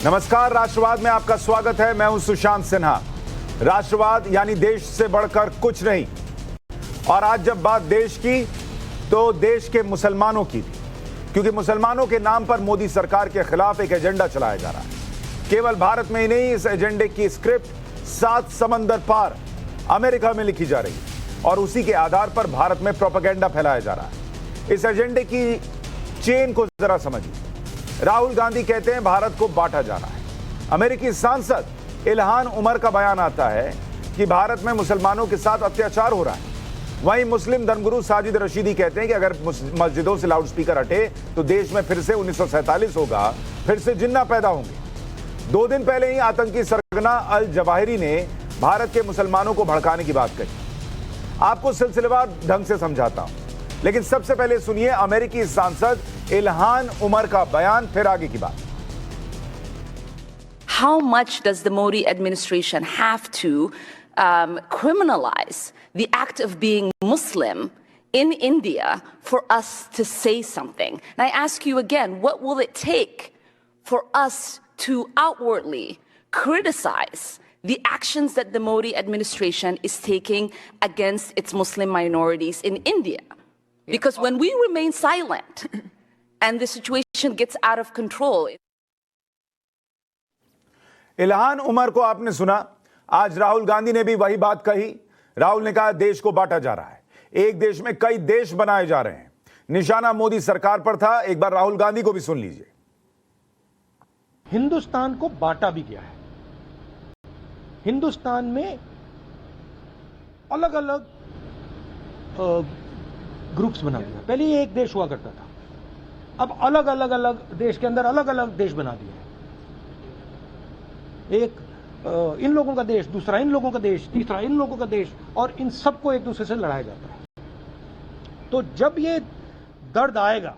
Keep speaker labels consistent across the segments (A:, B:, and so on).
A: नमस्कार, राष्ट्रवाद में आपका स्वागत है। मैं हूं सुशांत सिन्हा। राष्ट्रवाद यानी देश से बढ़कर कुछ नहीं। और आज जब बात देश की तो देश के मुसलमानों की थी, क्योंकि मुसलमानों के नाम पर मोदी सरकार के खिलाफ एक एजेंडा चलाया जा रहा है। केवल भारत में ही नहीं, इस एजेंडे की स्क्रिप्ट 7 समंदर पार अमेरिका में लिखी जा रही है और उसी के आधार पर भारत में प्रोपेगेंडा फैलाया जा रहा है। इस एजेंडे की चेन को जरा समझिए। राहुल गांधी कहते हैं भारत को बांटा जा रहा है। अमेरिकी सांसद इल्हान उमर का बयान आता है कि भारत में मुसलमानों के साथ अत्याचार हो रहा है। वहीं मुस्लिम धर्मगुरु साजिद रशीदी कहते हैं कि अगर मस्जिदों से लाउडस्पीकर हटे तो देश में फिर से 1947 होगा, फिर से जिन्ना पैदा होंगे। 2 दिन पहले ही आतंकी सरगना अल जवाहिरी ने भारत के मुसलमानों को भड़काने की बात कही। आपको सिलसिलेवार ढंग से समझाता हूं, लेकिन सबसे पहले सुनिए अमेरिकी सांसद इल्हान उमर का बयान, फिर आगे की बात।
B: How much does the Modi administration have to criminalize the act of being Muslim in India for us to say something? And I ask you again, what will it take for us to outwardly criticize the actions that the Modi administration is taking against its Muslim minorities in India? Because when we remain silent and the situation gets out of control.
A: Ilhan Omar को आपने सुना। आज राहुल गांधी ने भी वही बात कही। राहुल ने कहा देश को बांटा जा रहा है, एक देश में कई देश बनाए जा रहे हैं। निशाना मोदी सरकार पर था। एक बार राहुल गांधी को भी सुन लीजिए।
C: हिंदुस्तान को बांटा भी गया है। हिंदुस्तान में अलग अलग ग्रुप्स बना दिया। पहले ये एक देश हुआ करता था, अब अलग अलग देश के अंदर अलग अलग देश बना दिया। एक इन लोगों का देश, दूसरा इन लोगों का देश, तीसरा इन लोगों का देश, और इन सबको एक दूसरे से लड़ाया जाता है। तो जब ये दर्द आएगा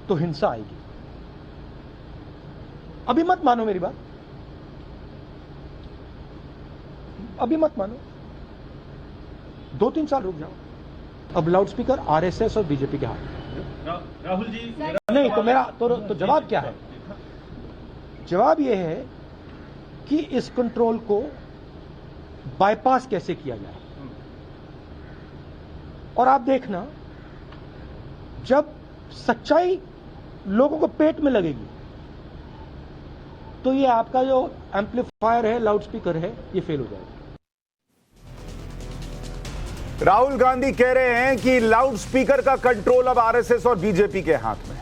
C: तो हिंसा आएगी। अभी मत मानो मेरी बात, अभी मत मानो, 2-3 साल रुक जाओ। अब लाउडस्पीकर आरएसएस और बीजेपी के हाथ में।
D: राहुल जी
C: नहीं तो मेरा तो जवाब क्या है? जवाब यह है कि इस कंट्रोल को बाईपास कैसे किया जाए। और आप देखना, जब सच्चाई लोगों को पेट में लगेगी तो ये आपका जो एम्पलीफायर है, लाउडस्पीकर है, ये फेल हो जाएगा।
A: राहुल गांधी कह रहे हैं कि लाउडस्पीकर का कंट्रोल अब आरएसएस और बीजेपी के हाथ में।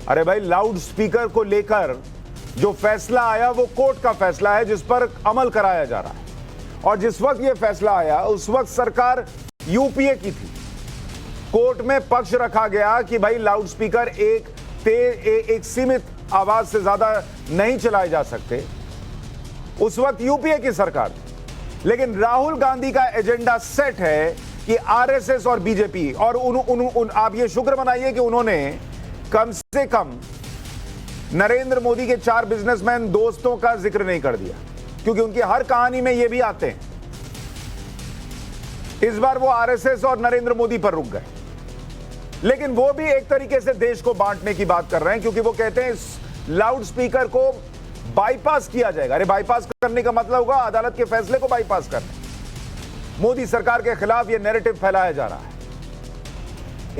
A: अरे भाई, लाउडस्पीकर को लेकर जो फैसला आया वो कोर्ट का फैसला है जिस पर अमल कराया जा रहा है। और जिस वक्त ये फैसला आया उस वक्त सरकार यूपीए की थी। कोर्ट में पक्ष रखा गया कि भाई लाउडस्पीकर एक सीमित आवाज से ज्यादा नहीं चलाए जा सकते। उस वक्त यूपीए की सरकार थी। लेकिन राहुल गांधी का एजेंडा सेट है कि आरएसएस और बीजेपी और आप ये शुक्र मनाइए कि उन्होंने कम से कम नरेंद्र मोदी के 4 बिजनेसमैन दोस्तों का जिक्र नहीं कर दिया, क्योंकि उनकी हर कहानी में ये भी आते हैं। इस बार वो आरएसएस और नरेंद्र मोदी पर रुक गए, लेकिन वो भी एक तरीके से देश को बांटने की बात कर रहे हैं, क्योंकि वो कहते हैं इस लाउडस्पीकर को बाईपास किया जाएगा। अरे बाईपास करने का मतलब होगा अदालत के फैसले को बाईपास करना। मोदी सरकार के खिलाफ यह नैरेटिव फैलाया जा रहा है।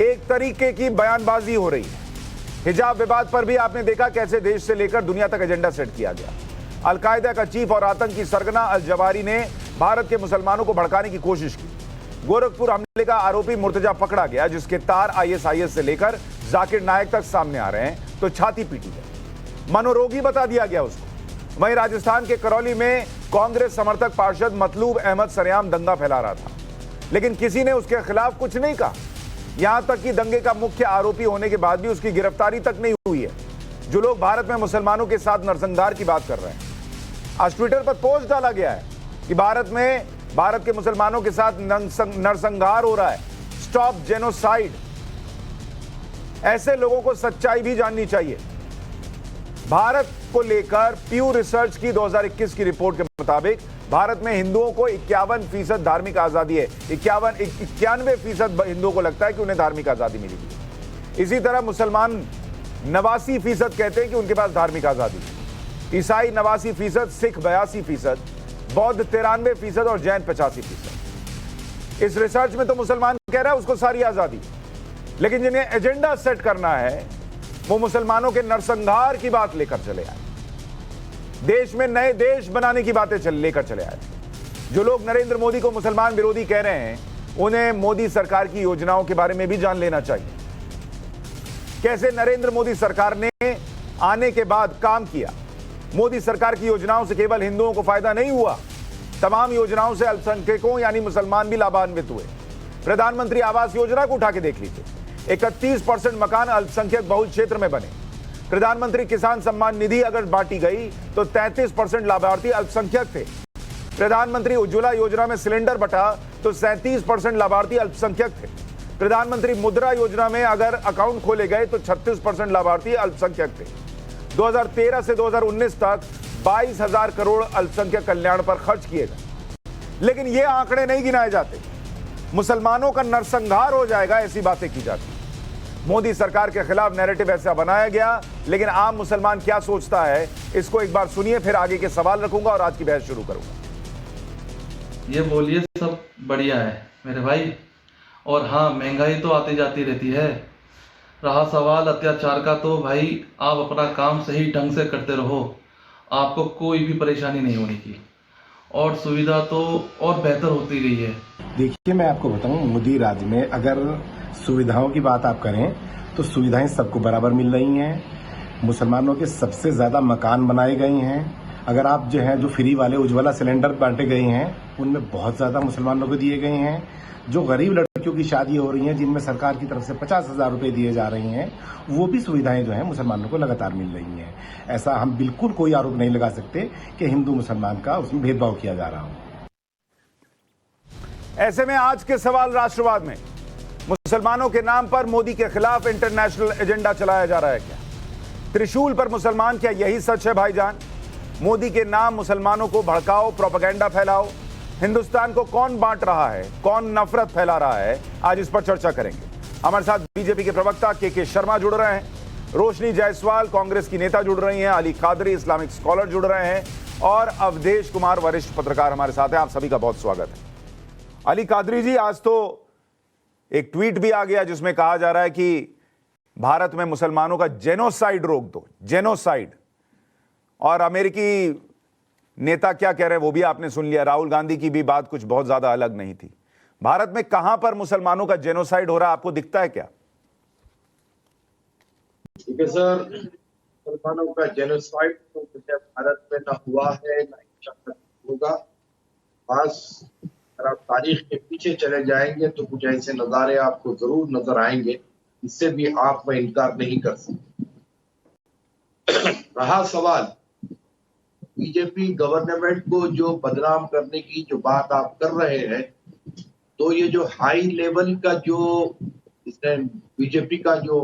A: एक तरीके की बयानबाजी हो रही है। हिजाब विवाद पर भी आपने देखा कैसे देश से लेकर दुनिया तक एजेंडा सेट किया गया। अलकायदा का चीफ और आतंकी सरगना अल जवाहिरी ने भारत के मुसलमानों को भड़काने की कोशिश की। गोरखपुर हमले का आरोपी मुर्तजा पकड़ा गया, जिसके तार आईएसआईएस से लेकर जाकिर नायक तक सामने आ रहे हैं, तो छाती पीटी गई, मनोरोगी बता दिया गया उसको। वहीं राजस्थान के करौली में कांग्रेस समर्थक पार्षद मतलूब अहमद सरेआम दंगा फैला रहा था, लेकिन किसी ने उसके खिलाफ कुछ नहीं कहा। यहां तक कि दंगे का मुख्य आरोपी होने के बाद भी उसकी गिरफ्तारी तक नहीं हुई है। जो लोग भारत में मुसलमानों के साथ नरसंहार की बात कर रहे हैं, आज ट्विटर पर पोस्ट डाला गया है कि भारत के मुसलमानों के साथ नरसंहार हो रहा है, स्टॉप जेनोसाइड। ऐसे लोगों को सच्चाई भी जाननी चाहिए। भारत को लेकर प्यू रिसर्च की 2021 की रिपोर्ट के मुताबिक भारत में हिंदुओं को 51% धार्मिक आजादी है। 91% हिंदुओं को लगता है कि उन्हें धार्मिक आजादी मिली थी। इसी तरह 89% कहते हैं कि उनके पास धार्मिक आजादी है। ईसाई 89%, सिख 82%, बौद्ध 93% और जैन 85%। इस रिसर्च में तो मुसलमान कह रहा है उसको सारी आजादी, लेकिन जिन्हें एजेंडा सेट करना है वो मुसलमानों के नरसंहार की बात लेकर चले आए, देश में नए देश बनाने की बातें लेकर चले आए। जो लोग नरेंद्र मोदी को मुसलमान विरोधी कह रहे हैं, उन्हें मोदी सरकार की योजनाओं के बारे में भी जान लेना चाहिए। कैसे नरेंद्र मोदी सरकार ने आने के बाद काम किया। मोदी सरकार की योजनाओं से केवल हिंदुओं को फायदा नहीं हुआ, तमाम योजनाओं से अल्पसंख्यकों यानी मुसलमान भी लाभान्वित हुए। प्रधानमंत्री आवास योजना को उठा के देख लीजिए, 31% मकान अल्पसंख्यक बहुल क्षेत्र में बने। प्रधानमंत्री किसान सम्मान निधि अगर बांटी गई तो 33% लाभार्थी अल्पसंख्यक थे। प्रधानमंत्री उज्ज्वला योजना में सिलेंडर बटा तो 37% लाभार्थी अल्पसंख्यक थे। प्रधानमंत्री मुद्रा योजना में अगर अकाउंट खोले गए तो 36% लाभार्थी अल्पसंख्यक थे। 2013 से 2019 तक 22,000 करोड़ अल्पसंख्यक कल्याण पर खर्च किए गए, लेकिन ये आंकड़े नहीं गिनाए जाते। मुसलमानों का नरसंहार हो जाएगा ऐसी बातें की जाती। मोदी सरकार के खिलाफ नैरेटिव ऐसा बनाया गया, लेकिन आम मुसलमान क्या सोचता है इसको एक बार सुनिए, फिर आगे के सवाल रखूंगा और आज की बहस शुरू करूंगा।
D: ये बोलिए सब बढ़िया है मेरे भाई, और हाँ महंगाई तो आती जाती रहती है। रहा सवाल अत्याचार का, तो भाई आप अपना काम सही ढंग से करते रहो, आपको कोई भी परेशानी नहीं होने की, और सुविधा तो और बेहतर होती गई है।
E: देखिए मैं आपको बताऊं, मोदी राज में अगर सुविधाओं की बात आप करें तो सुविधाएं सबको बराबर मिल रही हैं। मुसलमानों के सबसे ज्यादा मकान बनाए गए हैं। अगर आप जो फ्री वाले उज्ज्वला सिलेंडर बांटे गए हैं उनमें बहुत ज्यादा मुसलमानों को दिए गए हैं। जो गरीब लड़कियों की शादी हो रही हैं जिनमें सरकार की तरफ से 50,000 रुपए दिए जा रहे हैं, वो भी सुविधाएं जो है मुसलमानों को लगातार मिल रही हैं। ऐसा हम बिल्कुल कोई आरोप नहीं लगा सकते कि हिंदू मुसलमान का उसमें भेदभाव किया जा रहा हो।
A: ऐसे में आज के सवाल राष्ट्रवाद में मुसलमानों के नाम पर मोदी के खिलाफ इंटरनेशनल एजेंडा चलाया जा रहा है क्या? त्रिशूल पर मुसलमान, क्या यही सच है भाईजान? मोदी के नाम मुसलमानों को भड़काओ, प्रोपेगेंडा फैलाओ। हिंदुस्तान को कौन बांट रहा है, कौन नफरत फैला रहा है, आज इस पर चर्चा करेंगे। हमारे साथ बीजेपी के प्रवक्ता के शर्मा जुड़ रहे हैं, रोशनी जायसवाल कांग्रेस की नेता जुड़ रही हैं, अली कादरी इस्लामिक स्कॉलर जुड़ रहे हैं, और अवधेश कुमार वरिष्ठ पत्रकार हमारे साथ हैं। आप सभी का बहुत स्वागत है। अली कादरी जी, आज तो एक ट्वीट भी आ गया जिसमें कहा जा रहा है कि भारत में मुसलमानों का जेनोसाइड रोक दो, जेनोसाइड। और अमेरिकी नेता क्या कह रहे हैं वो भी आपने सुन लिया। राहुल गांधी की भी बात कुछ बहुत ज्यादा अलग नहीं थी। भारत में कहां पर मुसलमानों का जेनोसाइड हो रहा है, आपको दिखता है क्या?
F: ठीक है सर, मुसलमानों का जेनोसाइड तो भारत में ना हुआ है ना इंशाअल्लाह होगा। बस अगर आप तारीख के पीछे चले जाएंगे तो कुछ ऐसे नज़ारे आपको जरूर नजर आएंगे, इससे भी आप में इनकार नहीं कर सकते। रहा सवाल बीजेपी गवर्नमेंट को जो बदनाम करने की जो बात आप कर रहे हैं, तो ये जो हाई लेवल का जो बीजेपी का जो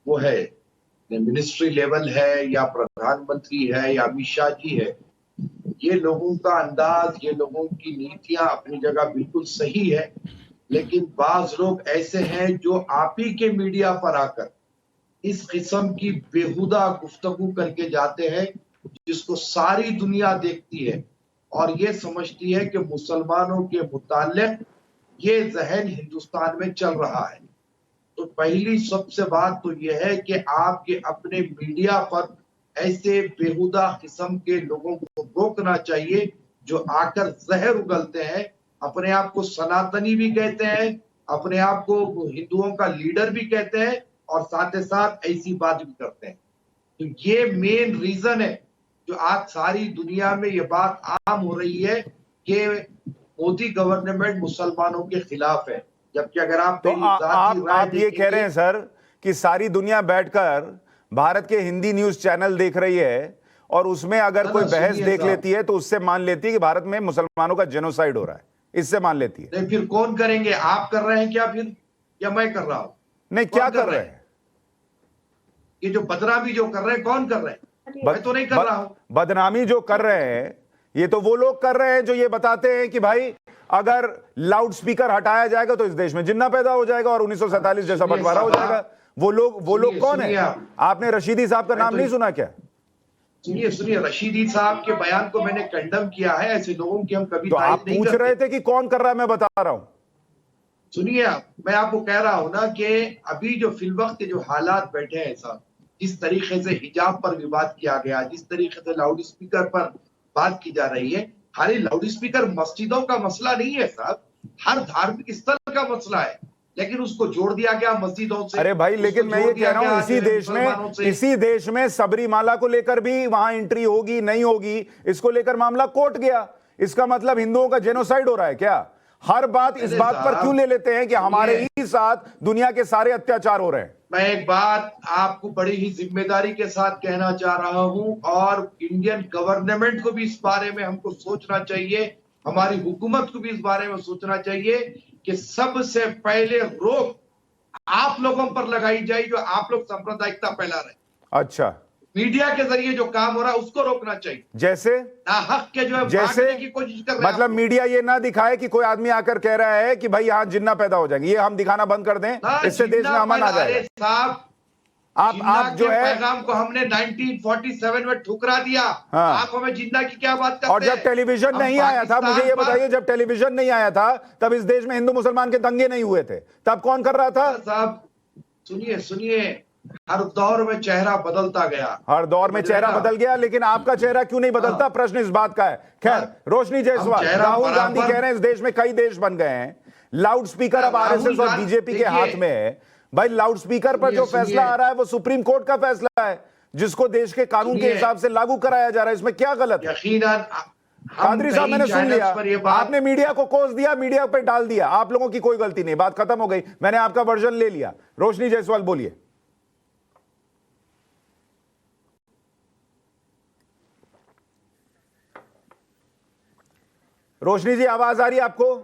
F: वो है, मिनिस्ट्री लेवल है या प्रधानमंत्री है या अमित शाह जी है, ये लोगों का अंदाज, ये लोगों की नीतियां अपनी जगह बिल्कुल सही है। लेकिन बाज लोग ऐसे हैं जो आप ही के मीडिया पर आकर इस किस्म की बेहुदा गुफ्तगू करके जाते हैं, जिसको सारी दुनिया देखती है और ये समझती है कि मुसलमानों के मुताल्लिक ये जहन हिंदुस्तान में चल रहा है। तो पहली सबसे बात तो यह है कि आपके अपने मीडिया पर ऐसे बेहुदा किस्म के लोगों को रोकना चाहिए जो आकर जहर उगलते हैं, अपने आप को सनातनी भी कहते हैं, अपने आप को हिंदुओं का लीडर भी कहते हैं और साथ ही साथ ऐसी बात भी करते हैं। तो ये मेन रीजन है जो आज सारी दुनिया में ये बात आम हो रही है कि मोदी गवर्नमेंट मुसलमानों के खिलाफ है। जबकि अगर आप
A: तो आप ये कह रहे हैं सर कि सारी दुनिया बैठकर भारत के हिंदी न्यूज चैनल देख रही है और उसमें अगर कोई बहस देख लेती है तो उससे मान लेती है कि भारत में मुसलमानों का जेनोसाइड हो रहा है, इससे मान लेती है।
F: नहीं, फिर कौन करेंगे? आप कर रहे हैं क्या फिर, या मैं कर रहा हूं?
A: नहीं, क्या कर रहे हैं?
F: ये जो बदनामी जो कर रहे हैं, कौन कर रहे हैं? मैं तो नहीं कर रहा हूं।
A: बदनामी जो कर रहे हैं ये तो वो लोग कर रहे हैं जो ये बताते हैं कि भाई अगर लाउड स्पीकर हटाया जाएगा तो इस देश में जिन्ना पैदा हो जाएगा और 1947 जैसा बंटवारा हो जाएगा। वो लोग कौन है?
F: सुनिए आप।
A: आपने रशीदी साहब का नाम नहीं सुना क्या?
F: सुनिए, रशीदी साहब के बयान को मैंने कंडम किया है। ऐसे लोगों की हम कभी
A: तो आप
F: तारीफ नहीं
A: पूछ
F: करते।
A: रहे थे कि कौन कर रहा है, मैं बता रहा हूं।
F: सुनिए आप, मैं आपको कह रहा हूं ना कि अभी जो फिलवक्त के जो हालात बैठे हैं साहब, जिस तरीके से हिजाब पर विवाद किया गया, जिस तरीके से लाउड स्पीकर पर बात की जा रही है, खाली लाउड स्पीकर मस्जिदों का मसला नहीं है साहब, हर धार्मिक स्थल का मसला है, लेकिन उसको जोड़ दिया गया मस्जिदों से।
A: अरे भाई, लेकिन मैं ये कह रहा हूं इसी देश में सबरीमाला को लेकर भी वहां एंट्री होगी नहीं होगी, इसको लेकर मामला कोर्ट गया। इसका मतलब हिंदुओं का जेनोसाइड हो रहा है क्या? हर बात इस बात पर क्यों ले लेते हैं कि हमारे ही साथ दुनिया के सारे अत्याचार हो रहे हैं?
F: मैं एक बात आपको बड़ी ही जिम्मेदारी के साथ कहना चाह रहा हूं, और इंडियन गवर्नमेंट को भी इस बारे में हमको सोचना चाहिए, हमारी हुकूमत को भी इस बारे में सोचना चाहिए कि सबसे पहले रोक आप लोगों पर लगाई जाए, जो आप लोग सांप्रदायिकता फैला रहे।
A: अच्छा,
F: मीडिया के जरिए जो काम हो रहा है उसको रोकना चाहिए।
A: जैसे
F: नाहक के जो है
A: जैसे
F: भागने की कोशिश कर रहे हैं
A: मतलब मीडिया ये ना दिखाए कि कोई आदमी आकर कह रहा है कि भाई यहां जिन्ना पैदा हो जाएंगे, ये हम दिखाना बंद कर दें, इससे देश में अमन आ जाएगा।
F: साहब,
A: आप जो है
F: पैगाम को हमने 1947 में ठुकरा दिया।
A: हाँ।
F: आप हमें जिन्ना की क्या बात करते हैं?
A: और जब टेलीविजन नहीं आया था, मुझे ये बताइए, जब टेलीविजन नहीं आया था तब इस देश में हिंदू मुसलमान के दंगे नहीं हुए थे, तब कौन कर रहा था?
F: साहब सुनिए, हर दौर में चेहरा बदलता गया,
A: हर दौर में चेहरा बदल गया, लेकिन आपका चेहरा क्यों नहीं बदलता? प्रश्न इस बात का है। खैर, रोशनी जायसवाल, राहुल गांधी कह रहे हैं इस देश में कई देश बन गए हैं, लाउड स्पीकर अब आरएसएस और बीजेपी के हाथ में है। भाई, लाउड स्पीकर पर जो फैसला आ रहा है वो सुप्रीम कोर्ट का फैसला है, जिसको देश के कानून के हिसाब से लागू कराया जा रहा है। इसमें क्या गलत है?
F: यकीनन
A: कादरी साहब, मैंने सुन लिया, आपने मीडिया को कोस दिया, मीडिया पे डाल दिया, आप लोगों की कोई गलती नहीं, बात खत्म हो गई, मैंने आपका वर्जन ले लिया। रोशनी जायसवाल बोलिए। रोशनी जी, आवाज आ रही है आपको?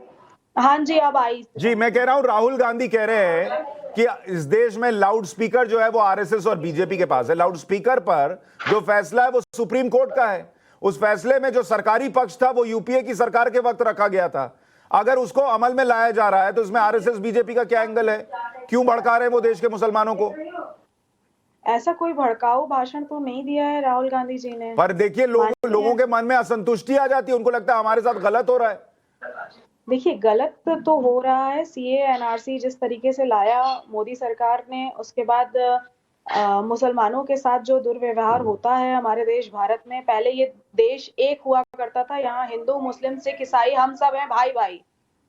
G: हाँ जी, अब आई
A: जी। मैं कह रहा हूं राहुल गांधी कह रहे हैं कि इस देश में लाउड स्पीकर जो है वो आरएसएस और बीजेपी के पास है। लाउड स्पीकर पर जो फैसला है वो सुप्रीम कोर्ट का है। उस फैसले में जो सरकारी पक्ष था वो यूपीए की सरकार के वक्त रखा गया था। अगर उसको अमल में लाया जा रहा है तो इसमें आरएसएस बीजेपी का क्या एंगल है? क्यों भड़का रहे हैं वो देश के मुसलमानों को?
G: ऐसा कोई भड़काऊ भाषण तो नहीं दिया है राहुल गांधी जी ने।
A: पर देखिए, लोगों के मन में असंतुष्टि आ जाती है, उनको लगता है हमारे साथ गलत हो रहा है।
G: देखिए, गलत तो हो रहा है। सीए एनआरसी जिस तरीके से लाया मोदी सरकार ने, उसके बाद मुसलमानों के साथ जो दुर्व्यवहार होता है हमारे देश भारत में, पहले ये देश एक हुआ करता था, यहाँ हिंदू मुस्लिम सिख ईसाई हम सब हैं भाई भाई,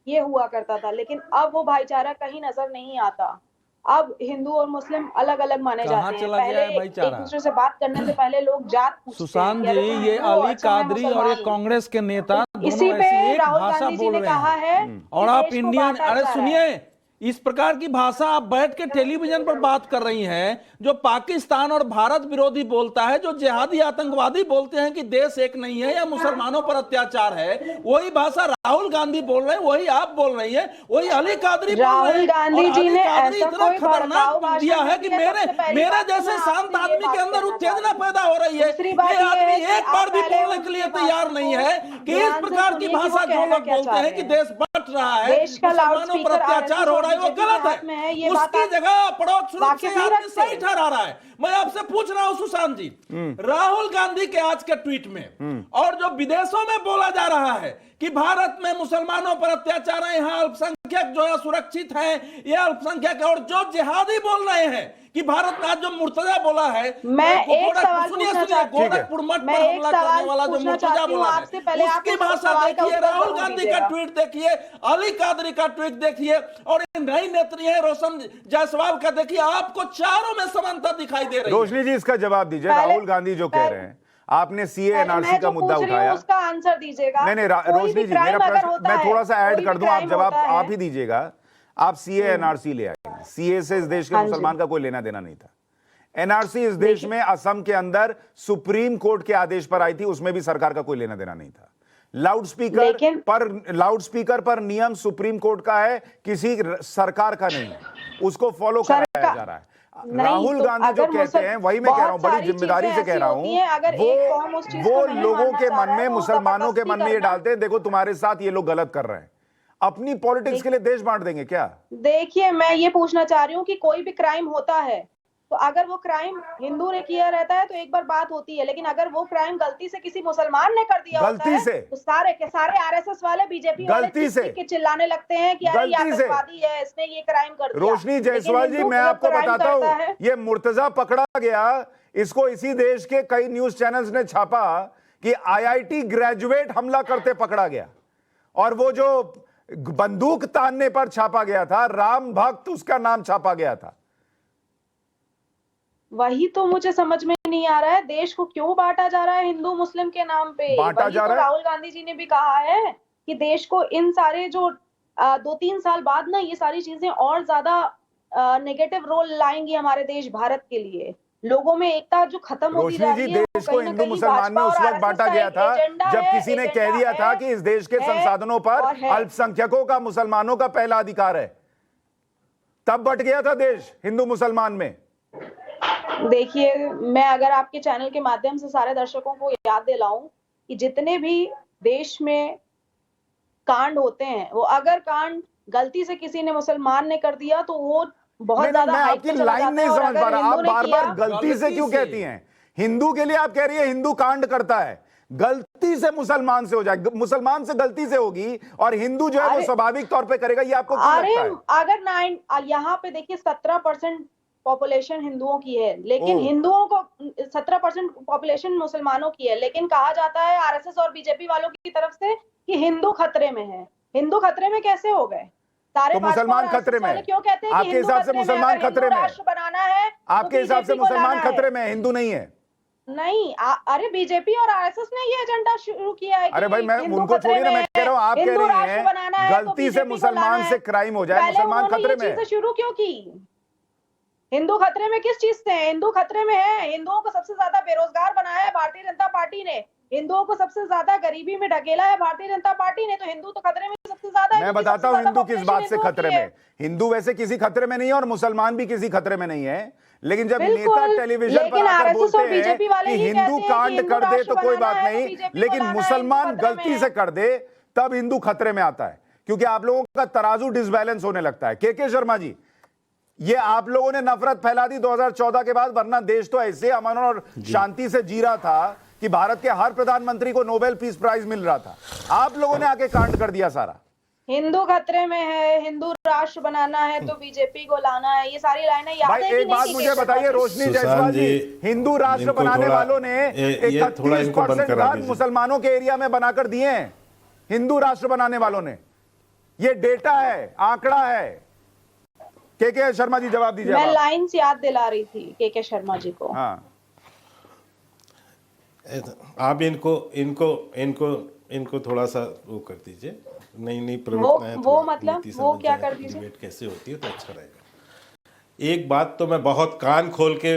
G: ये हुआ करता था। लेकिन अब वो भाईचारा कहीं नजर नहीं आता। अब हिंदू और मुस्लिम अलग अलग माने जाते हैं। पहले एक दूसरे से बात करने से पहले लोग जात पूछते हैं।
H: सुशांत जी, ये अली कादरी और ये कांग्रेस के नेता
G: इसी पे राहुल गांधी जी ने कहा है
H: और आप इंडियन, अरे सुनिए, इस प्रकार की भाषा आप बैठ के टेलीविजन पर बात कर रही हैं, जो पाकिस्तान और भारत विरोधी बोलता है, जो जिहादी आतंकवादी बोलते हैं कि देश एक नहीं है या मुसलमानों पर अत्याचार है, वही भाषा राहुल गांधी बोल रहे हैं, वही आप बोल रही हैं, वही अली कादरी बोल रहे हैं।
G: राहुल गांधी जी ने ऐसा कोई
H: खतरनाक दिया है कि मेरे जैसे शांत आदमी के अंदर उत्तेजना पैदा हो रही है। ये आदमी एक बार भी बोलने के लिए तैयार नहीं है कि इस प्रकार की भाषा जो लोग बोलते हैं कि देश बट रहा है, मुसलमानों पर अत्याचार हो रहा है, वो गलत है। उसकी जगह पड़ोस सुरक्षा से आदमी सही ठहरा रहा है। मैं आपसे पूछ रहा हूं सुशांत जी, राहुल गांधी के आज के ट्वीट में और जो विदेशों में बोला जा रहा है कि भारत में मुसलमानों पर अत्याचार है, यहाँ अल्पसंख्यक जो है सुरक्षित है, ये अल्पसंख्यक है, और जो जिहादी बोल रहे हैं कि भारत में आज जो मुर्तजा बोला है,
G: मैं एक सवाल पूछना चाहती हूं।
H: गोरखपुर मठ पर हमला करने वाला जो मुर्तजा बोला है, उसकी भाषा देखिए, राहुल गांधी का ट्वीट देखिए, अली कादरी का ट्वीट देखिए, और नई नेत्री है रोशन जायसवाल का देखिए, आपको चारों में समानता दिखाई दे रही है।
A: रोशनी जी, इसका जवाब दीजिए। राहुल गांधी जो कह रहे हैं, आपने सीए एनआरसी का मुद्दा उठाया,
G: उसका आंसर दीजिएगा।
A: नहीं, रोशनी जी, मेरा प्रश्न मैं थोड़ा सा ऐड कर दूं, आप जवाब आप ही दीजिएगा। आप सीए एनआरसी ले आए, सीए से इस देश के मुसलमान का कोई लेना देना नहीं था। एनआरसी इस देश में असम के अंदर सुप्रीम कोर्ट के आदेश पर आई थी, उसमें भी सरकार का कोई लेना देना नहीं था। लाउड स्पीकर पर नियम सुप्रीम कोर्ट का है, किसी सरकार का नहीं है, उसको फॉलो कराया जा रहा है। राहुल गांधी जो कहते हैं, वही मैं कह रहा हूं, बड़ी जिम्मेदारी से कह रहा हूं, वो लोगों के मन में, मुसलमानों के मन में ये डालते हैं, देखो तुम्हारे साथ ये लोग गलत कर रहे हैं। अपनी पॉलिटिक्स के लिए देश बांट देंगे क्या?
G: देखिए, मैं ये पूछना चाह रही हूँ कि कोई भी क्राइम होता है तो अगर वो क्राइम हिंदू ने किया रहता है तो एक बार बात होती है, लेकिन अगर वो क्राइम गलती से किसी मुसलमान ने कर दिया होता है तो सारे के सारे आरएसएस वाले, बीजेपी वाले के चिल्लाने लगते हैं कि अरे ये आतंकवादी है, इसने ये क्राइम कर दिया।
A: रोशनी जायसवाल जी, मैं आपको बताता हूं, ये मुर्तजा पकड़ा गया, इसको इसी देश के कई न्यूज चैनल्स ने छापा कि आईआईटी ग्रेजुएट हमला करते पकड़ा गया, और वो जो बंदूक तानने पर छापा गया था, राम भक्त उसका नाम छापा गया था।
G: वही तो मुझे समझ में नहीं आ रहा है, देश को क्यों बांटा जा रहा है हिंदू मुस्लिम के नाम पे।
A: बांटा जा रहा है।
G: राहुल गांधी जी ने भी कहा है कि देश को इन सारे जो 2-3 साल बाद ना ये सारी चीजें और ज्यादा नेगेटिव रोल लाएंगी हमारे देश भारत के लिए। लोगों में एकता जो खत्म होती जा रही है,
A: देश को हिंदू मुसलमान में उस वक्त बांटा गया था जब किसी ने कह दिया था कि इस देश के संसाधनों पर अल्पसंख्यकों का, मुसलमानों का पहला अधिकार है। तब बट गया था देश हिंदू मुसलमान में।
G: देखिए, मैं अगर आपके चैनल के माध्यम से सारे दर्शकों को याद दिलाऊं कि जितने भी देश में कांड होते हैं, वो अगर कांड गलती से किसी ने मुसलमान ने कर दिया तो वो बहुत ज्यादा
A: मैं आपकी लाइन नहीं समझ पा रहा, आप बार बार गलती से क्यों कहती हैं? हिंदू के लिए आप कह रही है हिंदू कांड करता है, गलती से मुसलमान से हो जाए, मुसलमान से गलती से होगी और हिंदू जो है वो स्वाभाविक तौर पे करेगा, ये आपको क्यों लगता है?
G: अगर यहाँ पे देखिए 17% पॉपुलेशन हिंदुओं की है, लेकिन हिंदुओं को 17% पॉपुलेशन मुसलमानों की है, लेकिन कहा जाता है आरएसएस और बीजेपी वालों की तरफ से कि हिंदू खतरे में है। हिंदू खतरे में कैसे हो गए? सारे
A: तो मुसलमान खतरे में
G: क्यों कहते हैं?
A: आपके हिसाब से मुसलमान खतरे में
G: राष्ट्र बनाना है,
A: आपके हिसाब से मुसलमान खतरे में, हिंदू नहीं है?
G: नहीं, अरे बीजेपी और आरएसएस ने ये एजेंडा शुरू किया है।
A: अरे भाई, मैं उनको छोड़िए ना, मैं कह रहा हूँ आप कह रही हैं गलती से मुसलमान से क्राइम हो जाए, मुसलमान खतरे में।
G: शुरू क्यों की? हिंदू खतरे में किस चीज से है? हिंदू खतरे में है, हिंदुओं को सबसे ज्यादा बेरोजगार बनाया है भारतीय जनता पार्टी ने, हिंदुओं को सबसे ज्यादा गरीबी में ढकेला है भारतीय जनता पार्टी ने, तो हिंदू तो खतरे में सबसे ज्यादा है।
A: मैं बताता हूं हिंदू किस बात से खतरे में। हिंदू वैसे किसी खतरे में नहीं है और मुसलमान भी किसी खतरे में नहीं है, लेकिन जब नेता टेलीविजन पर आकर बोलते हैं कि हिंदू कांड कर दे तो कोई बात नहीं, लेकिन मुसलमान गलती से कर दे तब हिंदू खतरे में आता है, क्योंकि आप लोगों का तराजू डिसबैलेंस होने लगता है। के शर्मा जी, ये आप लोगों ने नफरत फैला दी 2014 के बाद, वरना देश तो ऐसे अमन और शांति से जी रहा था कि भारत के हर प्रधानमंत्री को नोबेल पीस प्राइज मिल रहा था। आप लोगों ने आके कांड कर दिया सारा।
G: हिंदू खतरे में है, हिंदू राष्ट्र बनाना है तो बीजेपी को लाना है, ये सारी लाइनें याद है कि नहीं?
A: एक बात मुझे बताइए रोशनी जायसवाल जी, हिंदू राष्ट्र बनाने वालों ने 31% घर मुसलमानों के एरिया में बनाकर दिए हैं, हिंदू राष्ट्र बनाने वालों ने। ये डेटा है, आंकड़ा है। के शर्मा जी जवाब दीजिए।
G: मैं लाइन्स याद दिला रही थी के शर्मा जी को।
A: हाँ,
I: आप इनको थोड़ा सा वो कर दीजिए, नई प्रवृत्तियां,
G: वो मतलब वो क्या कर दीजिए,
I: डिबेट कैसे होती है तो अच्छा रहेगा। एक बात तो मैं बहुत कान खोल के,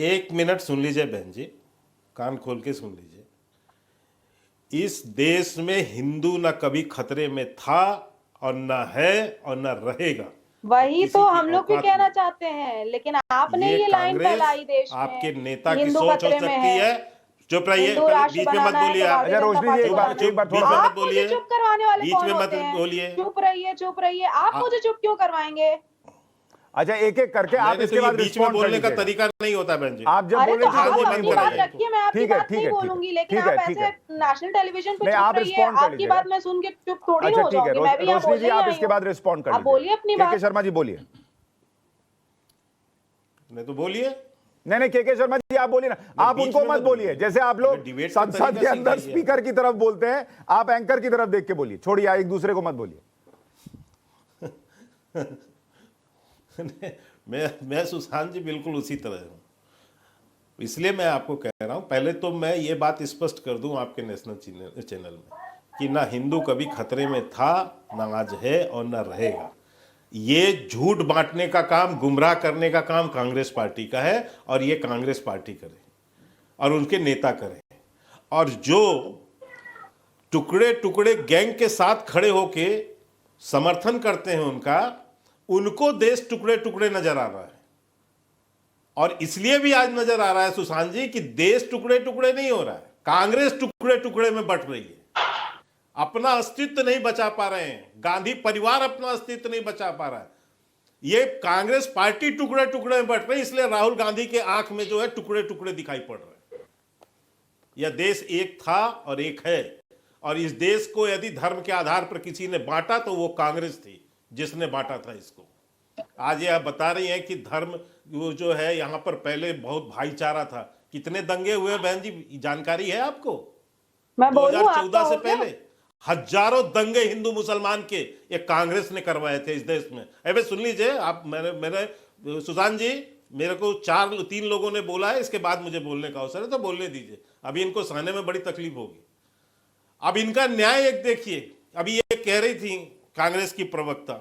I: 1 मिनट सुन लीजिए बहन जी, कान खोल के सुन लीजिए। इस देश में हिंदू ना कभी खतरे में था और ना है और ना रहेगा।
G: वही तो हम लोग भी कहना चाहते हैं, लेकिन आपने ये लाइन फैलाई देश में।
I: आपके नेता की सोच हो सकती है। चुप रहिए, बीच में मत बोलिए आप।
A: अच्छा रोशनी जी, एक बार थोड़ा
G: आप मुझे चुप करवाने वाले
I: बीच में मत बोलिए।
G: चुप रहिए, आप मुझे चुप क्यों करवाएंगे?
A: अच्छा, एक एक करके आप इसके बाद
I: बीच में बोलने का तरीका नहीं होता बहन जी।
A: आप जब बोले
G: आपकी बात रखिए, मैं आपकी बात नहीं बोलूंगी, लेकिन आप ऐसे नेशनल टेलीविजन पे चुप रहिए, आपकी बात मैं सुन के चुप थोड़ी हो जाऊंगी। मैं भी
A: रोशनी जी, आप इसके बाद रिस्पॉन्ड कर
G: आप बोलिए अपनी बात।
A: के शर्मा जी बोलिए।
I: नहीं तो बोलिए।
A: नहीं, के शर्मा जी आप बोलिए ना, आप उनको मत बोलिए। जैसे आप लोग संसद के अंदर स्पीकर की तरफ बोलते हैं, आप एंकर की तरफ देख के बोलिए, छोड़िए एक दूसरे को मत बोलिए।
I: मैं सुशांत जी बिल्कुल उसी तरह हूं, इसलिए मैं आपको कह रहा हूं। पहले तो मैं ये बात स्पष्ट कर दूं आपके नेशनल चैनल में कि ना हिंदू कभी खतरे में था, ना आज है और ना रहेगा। ये झूठ बांटने का काम, गुमराह करने का काम कांग्रेस पार्टी का है, और ये कांग्रेस पार्टी करे और उनके नेता करें। और जो टुकड़े टुकड़े गैंग के साथ खड़े होके समर्थन करते हैं उनको देश टुकड़े टुकड़े नजर आ रहा है। और इसलिए भी आज नजर आ रहा है सुशांत जी कि देश टुकड़े टुकड़े नहीं हो रहा है, कांग्रेस टुकड़े टुकड़े में बट रही है। अपना अस्तित्व नहीं बचा पा रहे हैं, गांधी परिवार अपना अस्तित्व नहीं बचा पा रहा है। ये कांग्रेस पार्टी टुकड़े टुकड़े में बट रही, इसलिए राहुल गांधी के आंख में जो है टुकड़े टुकड़े दिखाई पड़ रहे हैं। यह देश एक था और एक है, और इस देश को यदि धर्म के आधार पर किसी ने बांटा तो वो कांग्रेस थी जिसने बांटा था इसको। आज ये आप बता रही हैं कि धर्म वो जो है यहाँ पर पहले बहुत भाईचारा था। कितने दंगे हुए बहन जी, जानकारी है आपको?
G: मैं बोलूं
I: 2014 से पहले हजारों दंगे हिंदू मुसलमान के ये कांग्रेस ने करवाए थे इस देश में। अबे सुन लीजिए आप, मैंने सुशांत जी, मेरे को 3 लोगों ने बोला है, इसके बाद मुझे बोलने का अवसर है तो बोलने दीजिए। अभी इनको सहने में बड़ी तकलीफ होगी। अब इनका न्याय एक देखिए। अभी ये कह रही थी कांग्रेस की प्रवक्ता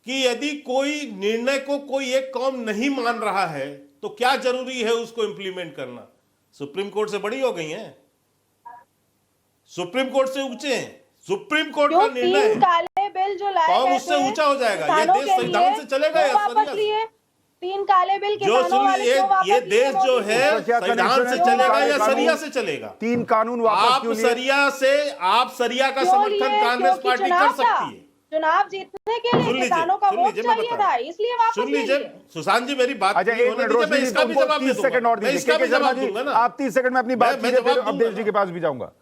I: कि यदि कोई निर्णय को कोई एक कौम नहीं मान रहा है तो क्या जरूरी है उसको इंप्लीमेंट करना। सुप्रीम कोर्ट से बड़ी हो गई हैं, सुप्रीम कोर्ट से ऊंचे हैं। सुप्रीम कोर्ट का निर्णय है,
G: काले बिल जो लाए
I: कौन उससे ऊंचा हो जाएगा? ये देश संविधान से चलेगा या सरिया से?
G: 3 काले बिल
I: जो सुन ये देश जो है संविधान से चलेगा या सरिया से चलेगा?
A: 3 कानून वापस
I: आप सरिया का समर्थन कांग्रेस पार्टी कर सकती है।
G: चुनाव जीतने के लिए किसानों का वोट चाहिए था, इसलिए वापस
I: सुन लीजिए सुशांत जी, मेरी बात
A: अच्छा, एक मिनट रोशनी जी,
I: इसका भी जवाब
A: 30 सेकंड और दीजिए।
I: इसका भी जवाब दूंगा ना।
A: आप 30 सेकंड में अपनी बात कीजिए, फिर अवधेश जी के पास भी जाऊंगा।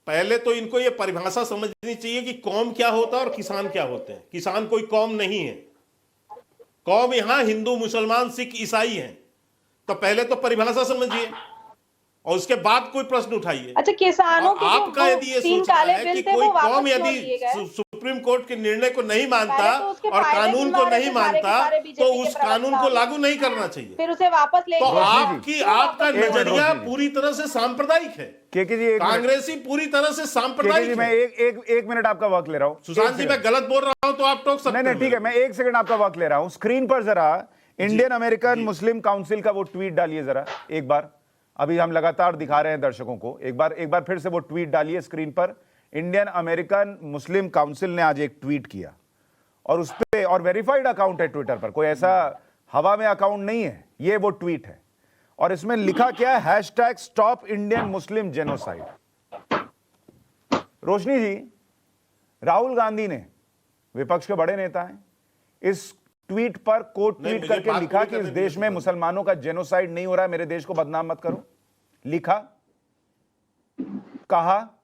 I: पहले तो इनको ये परिभाषा समझनी चाहिए कि कौम क्या होता है और किसान क्या होते हैं। किसान कोई कौम नहीं है। कौम यहां हिंदू, मुसलमान, सिख, ईसाई हैं। तो पहले तो परिभाषा समझिए और उसके बाद कोई प्रश्न उठाइए।
G: अच्छा, किसानों के
I: आपका यदि ये सोचना है कि कोई कौम यदि सुप्रीम कोर्ट के निर्णय को नहीं मानता और कानून को नहीं मानता तो उस कानून को लागू नहीं करना चाहिए,
G: फिर उसे वापस ले।
I: तो आपका नजरिया पूरी तरह से सांप्रदायिक है।
A: केके जी,
I: कांग्रेसी पूरी तरह से सांप्रदायिक है।
A: मैं एक मिनट आपका वक्त ले रहा हूं।
I: सुशांत जी, मैं गलत बोल रहा हूं तो आप टोक सकते हैं।
A: नहीं ठीक है, मैं 1 सेकंड आपका वक्त ले रहा हूं। स्क्रीन पर जरा इंडियन अमेरिकन मुस्लिम काउंसिल का वो ट्वीट डालिए जरा एक बार। अभी हम लगातार दिखा रहे हैं दर्शकों को। एक बार फिर से वो ट्वीट डालिए स्क्रीन पर। इंडियन अमेरिकन मुस्लिम काउंसिल ने आज एक ट्वीट किया और उस पे, और वेरीफाइड अकाउंट है ट्विटर पर, कोई ऐसा हवा में अकाउंट नहीं है, ये वो ट्वीट है। और इसमें लिखा क्या है? #Stop Indian Muslim genocide. Roshni ji, Rahul Gandhi ने, विपक्ष के बड़े नेता हैं, इस ट्वीट पर कोट ट्वीट करके लिखा कि इस देश में मुसलमानों का जेनोसाइड नहीं हो रहा है, मेरे देश को बदनाम मत करो। लिखा, कहा,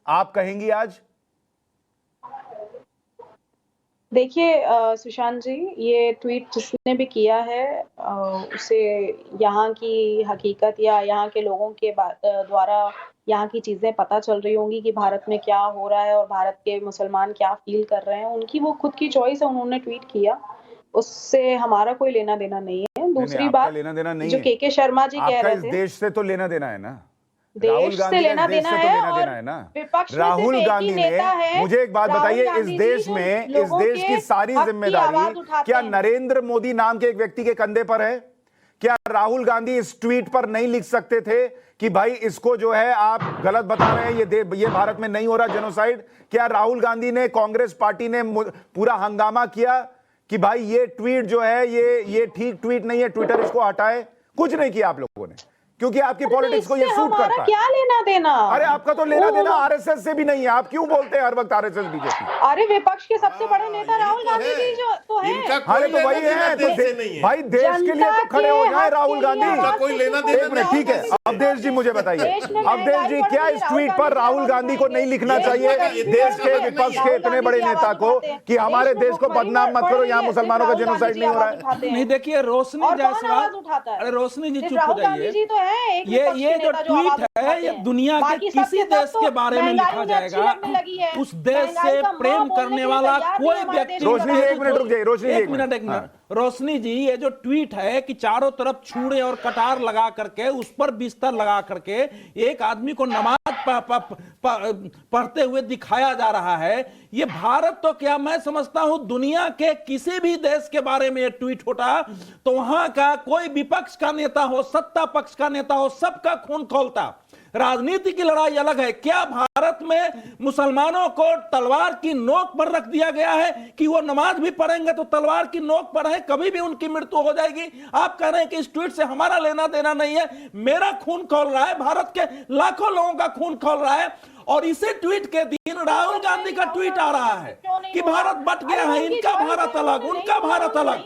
A: आप कहेंगी आज?
G: देखिए सुशांत जी, ये ट्वीट जिसने भी किया है उसे यहाँ की हकीकत या यहाँ के लोगों के द्वारा यहाँ की चीजें पता चल रही होंगी कि भारत में क्या हो रहा है और भारत के मुसलमान क्या फील कर रहे हैं। उनकी वो खुद की चॉइस है, उन्होंने ट्वीट किया, उससे हमारा कोई लेना देना नहीं है। दूसरी बात,
A: लेना देना नहीं
G: जो के शर्मा जी कह रहे थे,
A: देश से तो लेना देना है ना,
G: देश से लेना देना है। और विपक्ष
A: राहुल गांधी ने, मुझे एक बात बताइए, इस देश में, इस देश की सारी जिम्मेदारी क्या नरेंद्र मोदी नाम के एक व्यक्ति के कंधे पर है? क्या राहुल गांधी इस ट्वीट पर नहीं लिख सकते थे कि भाई इसको जो है आप गलत बता रहे हैं, ये भारत में नहीं हो रहा जेनोसाइड? क्या राहुल गांधी ने, कांग्रेस पार्टी ने पूरा हंगामा किया कि भाई ये ट्वीट जो है ये ठीक ट्वीट नहीं है, ट्विटर इसको हटाए? कुछ नहीं किया आप लोगों ने, क्योंकि आपकी पॉलिटिक्स को ये सूट करता है।
G: क्या लेना देना?
A: अरे आपका तो लेना देना आरएसएस से भी नहीं है, आप क्यों बोलते हैं हर वक्त आरएसएस बीजेपी?
G: अरे विपक्ष के सबसे बड़े नेता राहुल गांधी जी जो तो है।
A: अरे तो वही है, तो भाई देश के लिए तो खड़े हो जाए राहुल गांधी।
I: कोई लेना देना?
A: एक मिनट, ठीक है अवधेश जी, मुझे बताइए अवधेश जी, क्या इस ट्वीट पर राहुल गांधी को नहीं लिखना चाहिए देश के विपक्ष के इतने बड़े नेता को कि हमारे देश को बदनाम मत करो, यहाँ मुसलमानों का जेनोसाइड नहीं हो रहा है?
H: नहीं, देखिए रोशनी जायसवाल, अरे रोशनी जी चुप हो जाइए। ये जो ट्वीट है ये दुनिया के किसी देश के बारे में लिखा जाएगा, उस देश से प्रेम करने वाला कोई व्यक्ति।
A: रोशनी जी एक मिनट रुक जाइए, रोशनी
H: एक मिनट रोशनी जी, ये जो ट्वीट है कि चारों तरफ छूड़े और कटार लगा करके उस पर बिस्तर लगा करके एक आदमी को नमाज पढ़ते हुए दिखाया जा रहा है, ये भारत तो क्या, मैं समझता हूं दुनिया के किसी भी देश के बारे में ये ट्वीट होता तो वहां का कोई विपक्ष का नेता हो, सत्ता पक्ष का नेता हो, सबका खून खौलता। राजनीति की लड़ाई अलग है। क्या भारत में मुसलमानों को तलवार की नोक पर रख दिया गया है कि वो नमाज भी पढ़ेंगे तो तलवार की नोक पर है, कभी भी उनकी मृत्यु हो जाएगी? आप कह रहे हैं कि इस ट्वीट से हमारा लेना देना नहीं है। मेरा खून खौल रहा है, भारत के लाखों लोगों का खून खौल रहा है, और इसे ट्वीट के दिन राहुल गांधी का ट्वीट आ रहा है कि भारत बट गया है, इनका भारत अलग, उनका भारत अलग।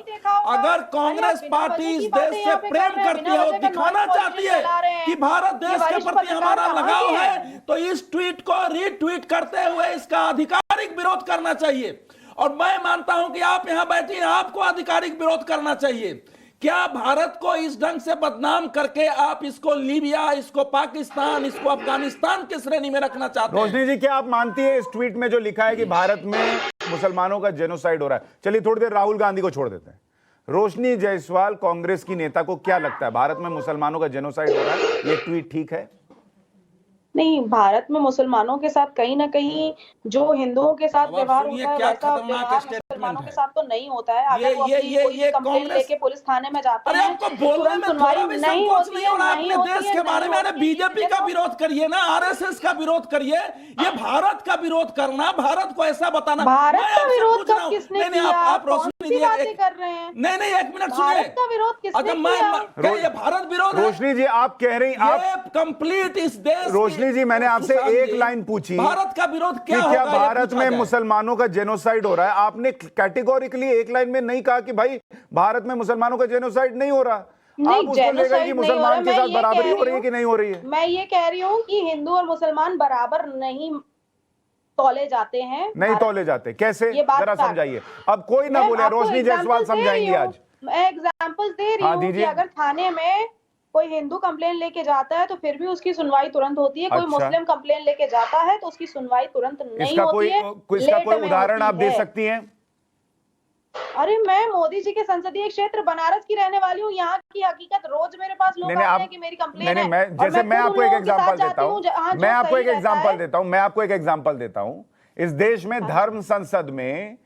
H: अगर कांग्रेस पार्टी इस देश से प्रेम करती है और दिखाना चाहती है कि भारत देश के प्रति हमारा लगाव है, तो इस ट्वीट को रीट्वीट करते हुए इसका आधिकारिक विरोध करना चाहिए। और मैं मानता हूं कि आप यहां बैठी हैं, आपको आधिकारिक विरोध करना चाहिए। क्या भारत को इस ढंग से बदनाम करके आप इसको लीबिया, इसको पाकिस्तान, इसको अफगानिस्तान की श्रेणी में रखना चाहते हैं?
A: रोशनी जी, क्या आप मानती है इस ट्वीट में जो लिखा है कि भारत में मुसलमानों का जेनोसाइड हो रहा है? चलिए थोड़ी देर राहुल गांधी को छोड़ देते हैं। रोशनी जायसवाल, कांग्रेस की नेता को क्या लगता है, भारत में मुसलमानों का जेनोसाइड हो रहा है, ये ट्वीट ठीक है?
G: नहीं, भारत में मुसलमानों के साथ कहीं ना कहीं जो हिंदुओं के साथ व्यवहार होता है वैसा व्यवहार मुसलमानों के साथ तो नहीं होता है। अगर वो अपनी कंप्लेंट लेके पुलिस थाने में जाते हैं,
H: आपको बोलने में थोड़ा भी संकोच नहीं हो रहा अपने देश के बारे में? अरे बीजेपी का विरोध करिए ना, आरएसएस का विरोध करिए, ये भारत का विरोध करना, भारत को ऐसा बताना।
G: भारत का विरोध कब किसने किया?
H: आप रोशनी जी
G: बातें कर रहे हैं।
H: नहीं, एक मिनट सुनिए।
G: भारत का विरोध किसने किया?
H: ये भारत विरोध?
A: रोशनी जी, आप कह रही, आप
H: कंप्लीट इस देश,
A: रोशनी जी, मैंने आपसे एक लाइन पूछी,
H: भारत का विरोध क्या
A: कि क्या
H: होगा,
A: भारत में मुसलमानों का जेनोसाइड हो रहा है? आपने कैटेगोरिकली एक लाइन में नहीं कहा कि भाई भारत में मुसलमानों का जेनोसाइड नहीं हो रहा। आप उसको ले गए कि मुसलमान के साथ बराबरी हो रही है कि नहीं हो रही है?
G: मैं ये कह रही हूँ कि हिंदू और मुसलमान बराबर नहीं तौले जाते हैं।
A: नहीं तौले जाते कैसे, जरा समझाइए। अब कोई ना बोले, रोशनी जायसवाल समझाएंगी आज।
G: मैं एग्जांपल्स दे रही हूँ कि अगर थाने में कोई हिंदू कंप्लेन लेके जाता है तो फिर भी उसकी सुनवाई तुरंत होती है। कोई मुस्लिम कंप्लेन लेके जाता है तो उसकी सुनवाई तुरंत नहीं होती है।
A: इसका कोई उदाहरण आप दे सकती हैं?
G: अरे, मैं मोदी जी के संसदीय क्षेत्र बनारस की रहने वाली हूँ। यहाँ की हकीकत रोज मेरे पास लोग आते हैं कि मेरी कंप्लेन है।
A: मैं आपको एक एग्जांपल देता हूँ, मैं आपको एक एग्जांपल देता हूँ। इस देश में धर्म संसद में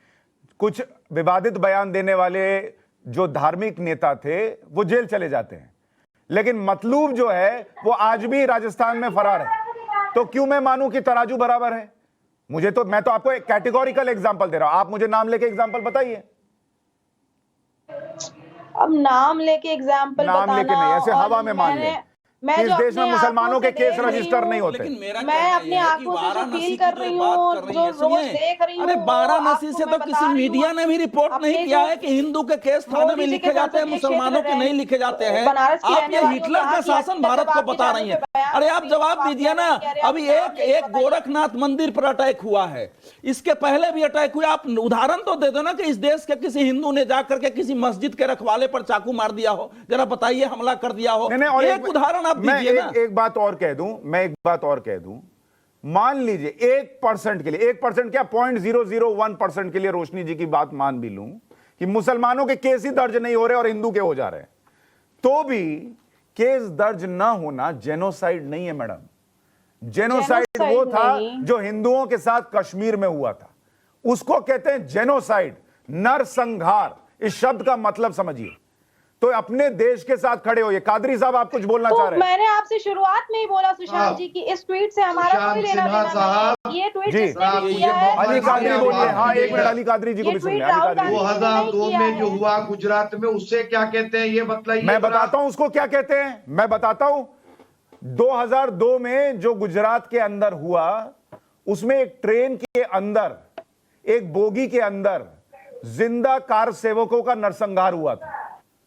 A: कुछ विवादित बयान देने वाले जो धार्मिक नेता थे वो जेल चले जाते हैं, लेकिन मतलूब जो है वो आज भी राजस्थान में फरार है। तो क्यों मैं मानूं कि तराजू बराबर है? मैं तो आपको एक कैटेगोरिकल एग्जांपल दे रहा हूं, आप मुझे नाम लेके एग्जांपल बताइए।
G: अब नाम लेके एग्जांपल बताना,
A: नाम लेके नहीं, ऐसे हवा में मान ले इस देश में मुसलमानों के केस रजिस्टर नहीं होते।
G: मैं अपनी आंखों से जो फील कर रही हूँ, जो रोज देख रही हूँ।
H: अरे वाराणसी से तो किसी मीडिया ने भी रिपोर्ट नहीं किया है कि हिंदू के केस थाने में लिखे जाते हैं, मुसलमानों के नहीं लिखे जाते हैं। आप ये हिटलर का शासन भारत को बता रही हैं। अरे आप जवाब दीजिए ना। अभी एक गोरखनाथ मंदिर पर अटैक हुआ है, इसके पहले भी अटैक हुआ। आप उदाहरण तो दे दो ना कि इस देश के किसी हिंदू ने जाकर के किसी मस्जिद के रखवाले पर चाकू मार दिया हो, जरा बताइए, हमला कर दिया हो। एक उदाहरण मैं
A: एक बात और कह दूं, मान लीजिए 1% के लिए, 1% क्या 0.001% के लिए रोशनी जी की बात मान भी लूं कि मुसलमानों के केस ही दर्ज नहीं हो रहे और हिंदू के हो जा रहे हैं, तो भी केस दर्ज ना होना जेनोसाइड नहीं है मैडम। जेनोसाइड वो था जो हिंदुओं के साथ कश्मीर में हुआ था, उसको कहते हैं जेनोसाइड, नरसंहार। इस शब्द का मतलब समझिए। तो अपने देश के साथ खड़े होइए। कादरी साहब, आप कुछ बोलना चाह रहे हैं?
G: मैंने आपसे शुरुआत में ही बोला सुशांत जी की इस ट्वीट से हमारा कोई लेना देना नहीं। ये ट्वीट जिसने किया है,
A: अली कादरी बोलिए। हाँ, एक मिनट, अली कादरी जी को भी सुनिए।
F: 2002 में जो हुआ गुजरात में, उससे क्या कहते हैं ये बताइए।
A: मैं बताता हूं उसको क्या कहते हैं, मैं बताता हूं। 2002 में जो गुजरात के अंदर हुआ, उसमें एक ट्रेन के अंदर, एक बोगी के अंदर जिंदा कार सेवकों का नरसंहार हुआ था।